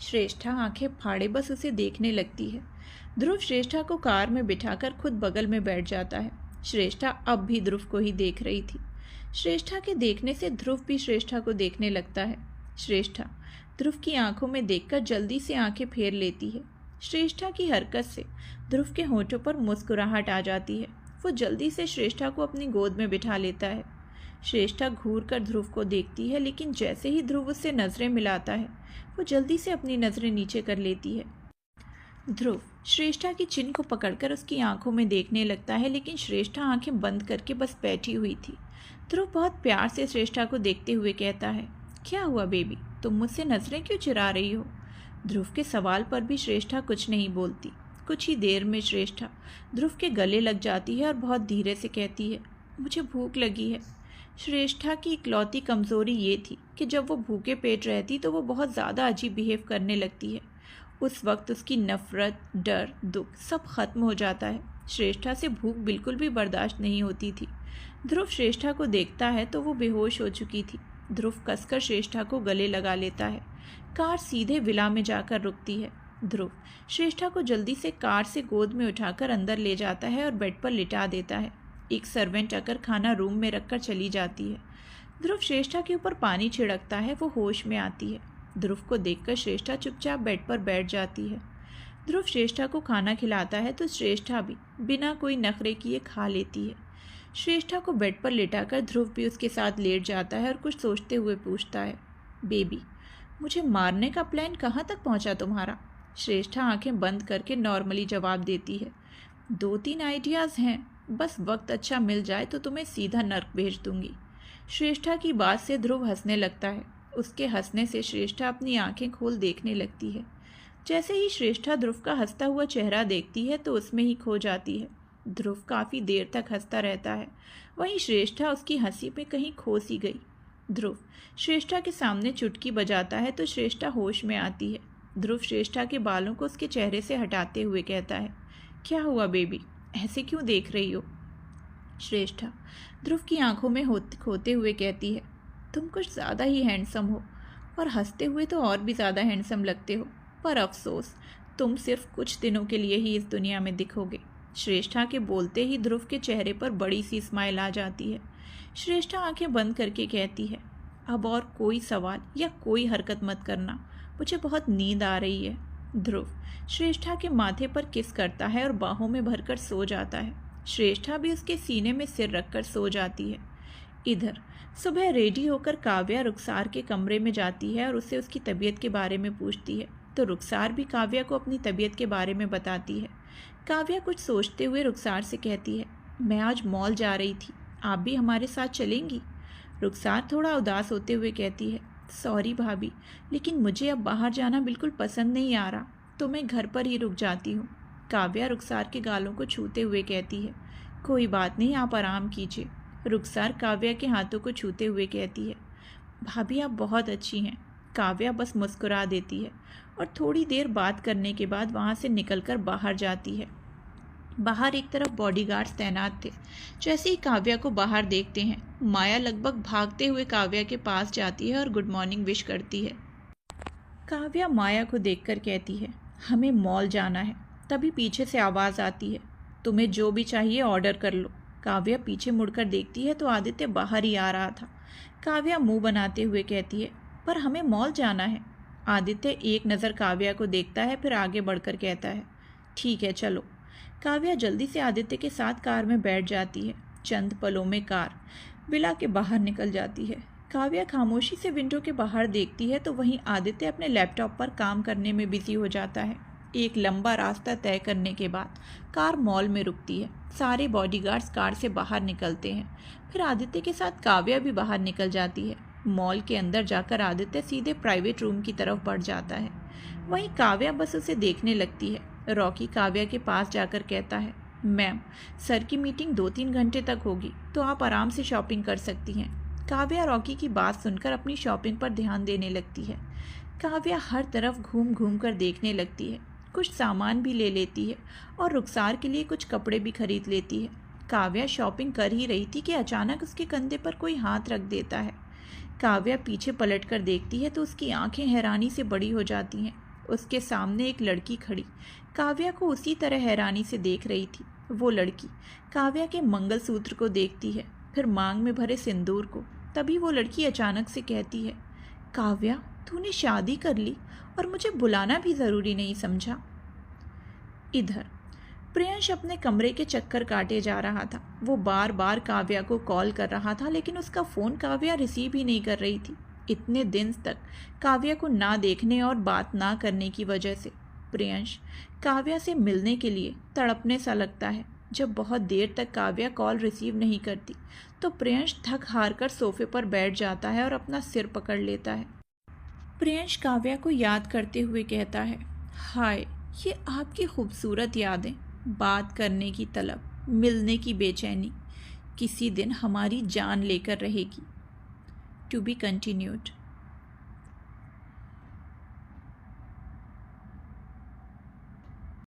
श्रेष्ठा आंखें फाड़े बस उसे देखने लगती है। ध्रुव श्रेष्ठा को कार में बिठाकर खुद बगल में बैठ जाता है। श्रेष्ठा अब भी ध्रुव को ही देख रही थी। श्रेष्ठा के देखने से ध्रुव भी श्रेष्ठा को देखने लगता है। श्रेष्ठा ध्रुव की आंखों में देखकर जल्दी से आंखें फेर लेती है। श्रेष्ठा की हरकत से ध्रुव के होठों पर मुस्कुराहट आ जाती है। वो जल्दी से श्रेष्ठा को अपनी गोद में बिठा लेता है। श्रेष्ठा घूर कर ध्रुव को देखती है लेकिन जैसे ही ध्रुव उससे नज़रें मिलाता है वो जल्दी से अपनी नज़रें नीचे कर लेती है। ध्रुव श्रेष्ठा की चिन को पकड़कर उसकी आंखों में देखने लगता है लेकिन श्रेष्ठा आंखें बंद करके बस बैठी हुई थी। ध्रुव बहुत प्यार से श्रेष्ठा को देखते हुए कहता है, क्या हुआ बेबी, तुम मुझसे नज़रें क्यों चुरा रही हो। ध्रुव के सवाल पर भी श्रेष्ठा कुछ नहीं बोलती। कुछ ही देर में श्रेष्ठा ध्रुव के गले लग जाती है और बहुत धीरे से कहती है, मुझे भूख लगी है। श्रेष्ठा की इकलौती कमज़ोरी ये थी कि जब वो भूखे पेट रहती तो वो बहुत ज़्यादा अजीब बिहेव करने लगती है। उस वक्त उसकी नफ़रत, डर, दुख सब खत्म हो जाता है। श्रेष्ठा से भूख बिल्कुल भी बर्दाश्त नहीं होती थी। ध्रुव श्रेष्ठा को देखता है तो वो बेहोश हो चुकी थी। ध्रुव कसकर श्रेष्ठा को गले लगा लेता है। कार सीधे विला में जाकर रुकती है। ध्रुव श्रेष्ठा को जल्दी से कार से गोद में उठाकर अंदर ले जाता है और बेड पर लिटा देता है। एक सर्वेंट आकर खाना रूम में रखकर चली जाती है। ध्रुव श्रेष्ठा के ऊपर पानी छिड़कता है, वो होश में आती है। ध्रुव को देखकर श्रेष्ठा चुपचाप बेड पर बैठ जाती है। ध्रुव श्रेष्ठा को खाना खिलाता है तो श्रेष्ठा भी बिना कोई नखरे किए खा लेती है। श्रेष्ठा को बेड पर लेटाकर ध्रुव भी उसके साथ लेट जाता है और कुछ सोचते हुए पूछता है, बेबी, मुझे मारने का प्लान कहाँ तक पहुँचा तुम्हारा। श्रेष्ठा आंखें बंद करके नॉर्मली जवाब देती है, 2-3 आइडियाज़ हैं, बस वक्त अच्छा मिल जाए तो तुम्हें सीधा नर्क भेज दूंगी। श्रेष्ठा की बात से ध्रुव हंसने लगता है। उसके हंसने से श्रेष्ठा अपनी आंखें खोल देखने लगती है। जैसे ही श्रेष्ठा ध्रुव का हंसता हुआ चेहरा देखती है तो उसमें ही खो जाती है। ध्रुव काफ़ी देर तक हंसता रहता है, वहीं श्रेष्ठा उसकी हंसी में कहीं खो सी गई। ध्रुव श्रेष्ठा के सामने चुटकी बजाता है तो श्रेष्ठा होश में आती है। ध्रुव श्रेष्ठा के बालों को उसके चेहरे से हटाते हुए कहता है, क्या हुआ बेबी, ऐसे क्यों देख रही हो। श्रेष्ठा ध्रुव की आंखों में खोते हुए कहती है, तुम कुछ ज़्यादा ही हैंडसम हो और हंसते हुए तो और भी ज़्यादा हैंडसम लगते हो, पर अफसोस तुम सिर्फ कुछ दिनों के लिए ही इस दुनिया में दिखोगे। श्रेष्ठा के बोलते ही ध्रुव के चेहरे पर बड़ी सी स्माइल आ जाती है। श्रेष्ठा आंखें बंद करके कहती है, अब और कोई सवाल या कोई हरकत मत करना, मुझे बहुत नींद आ रही है। ध्रुव श्रेष्ठा के माथे पर किस करता है और बाहों में भरकर सो जाता है। श्रेष्ठा भी उसके सीने में सिर रखकर सो जाती है। इधर सुबह रेडी होकर काव्या रुखसार के कमरे में जाती है और उससे उसकी तबीयत के बारे में पूछती है तो रुखसार भी काव्या को अपनी तबीयत के बारे में बताती है। काव्या कुछ सोचते हुए रुखसार से कहती है, मैं आज मॉल जा रही थी, आप भी हमारे साथ चलेंगी? रुखसार थोड़ा उदास होते हुए कहती है, सॉरी भाभी, लेकिन मुझे अब बाहर जाना बिल्कुल पसंद नहीं आ रहा, तो मैं घर पर ही रुक जाती हूँ। काव्या रुखसार के गालों को छूते हुए कहती है, कोई बात नहीं, आप आराम कीजिए। रुखसार काव्या के हाथों को छूते हुए कहती है, भाभी आप बहुत अच्छी हैं। काव्या बस मुस्कुरा देती है और थोड़ी देर बात करने के बाद वहाँ से निकलकर बाहर जाती है। बाहर एक तरफ बॉडीगार्ड्स तैनात थे। जैसे ही काव्या को बाहर देखते हैं, माया लगभग भागते हुए काव्या के पास जाती है और गुड मॉर्निंग विश करती है। काव्या माया को देखकर कहती है, हमें मॉल जाना है। तभी पीछे से आवाज़ आती है, तुम्हें जो भी चाहिए ऑर्डर कर लो। काव्या पीछे मुड़कर देखती है तो आदित्य बाहर ही आ रहा था। काव्या मुंह बनाते हुए कहती है, पर हमें मॉल जाना है। आदित्य एक नज़र काव्या को देखता है, फिर आगे बढ़कर कहता है, ठीक है चलो। काव्या जल्दी से आदित्य के साथ कार में बैठ जाती है। चंद पलों में कार विला के बाहर निकल जाती है। काव्या खामोशी से विंडो के बाहर देखती है तो वहीं आदित्य अपने लैपटॉप पर काम करने में बिजी हो जाता है। एक लंबा रास्ता तय करने के बाद कार मॉल में रुकती है। सारे बॉडीगार्ड्स कार से बाहर निकलते हैं। फिर आदित्य के साथ काव्या भी बाहर निकल जाती है। मॉल के अंदर जाकर आदित्य सीधे प्राइवेट रूम की तरफ बढ़ जाता है। वहीं काव्या बस उसे देखने लगती है। रॉकी काव्या के पास जाकर कहता है, मैम, सर की मीटिंग 2-3 घंटे तक होगी, तो आप आराम से शॉपिंग कर सकती हैं। काव्या रॉकी की बात सुनकर अपनी शॉपिंग पर ध्यान देने लगती है। काव्या हर तरफ घूम घूम कर देखने लगती है, कुछ सामान भी ले लेती है और रुखसार के लिए कुछ कपड़े भी खरीद लेती है। काव्या शॉपिंग कर ही रही थी कि अचानक उसके कंधे पर कोई हाथ रख देता है। काव्या पीछे पलटकर देखती है तो उसकी आंखें हैरानी से बड़ी हो जाती हैं। उसके सामने एक लड़की खड़ी काव्या को उसी तरह हैरानी से देख रही थी। वो लड़की काव्या के मंगलसूत्र को देखती है, फिर मांग में भरे सिंदूर को। तभी वो लड़की अचानक से कहती है, काव्या, तूने शादी कर ली और मुझे बुलाना भी ज़रूरी नहीं समझा। इधर प्रियंश अपने कमरे के चक्कर काटे जा रहा था। वो बार बार काव्या को कॉल कर रहा था, लेकिन उसका फ़ोन काव्या रिसीव ही नहीं कर रही थी। इतने दिन तक काव्या को ना देखने और बात ना करने की वजह से प्रियंश काव्या से मिलने के लिए तड़पने सा लगता है। जब बहुत देर तक काव्या कॉल रिसीव नहीं करती तो प्रियंश थक हार कर सोफे पर बैठ जाता है और अपना सिर पकड़ लेता है। प्रियंश काव्या को याद करते हुए कहता है, हाय, ये आपकी खूबसूरत यादें, बात करने की तलब, मिलने की बेचैनी, किसी दिन हमारी जान लेकर रहेगी। To be continued.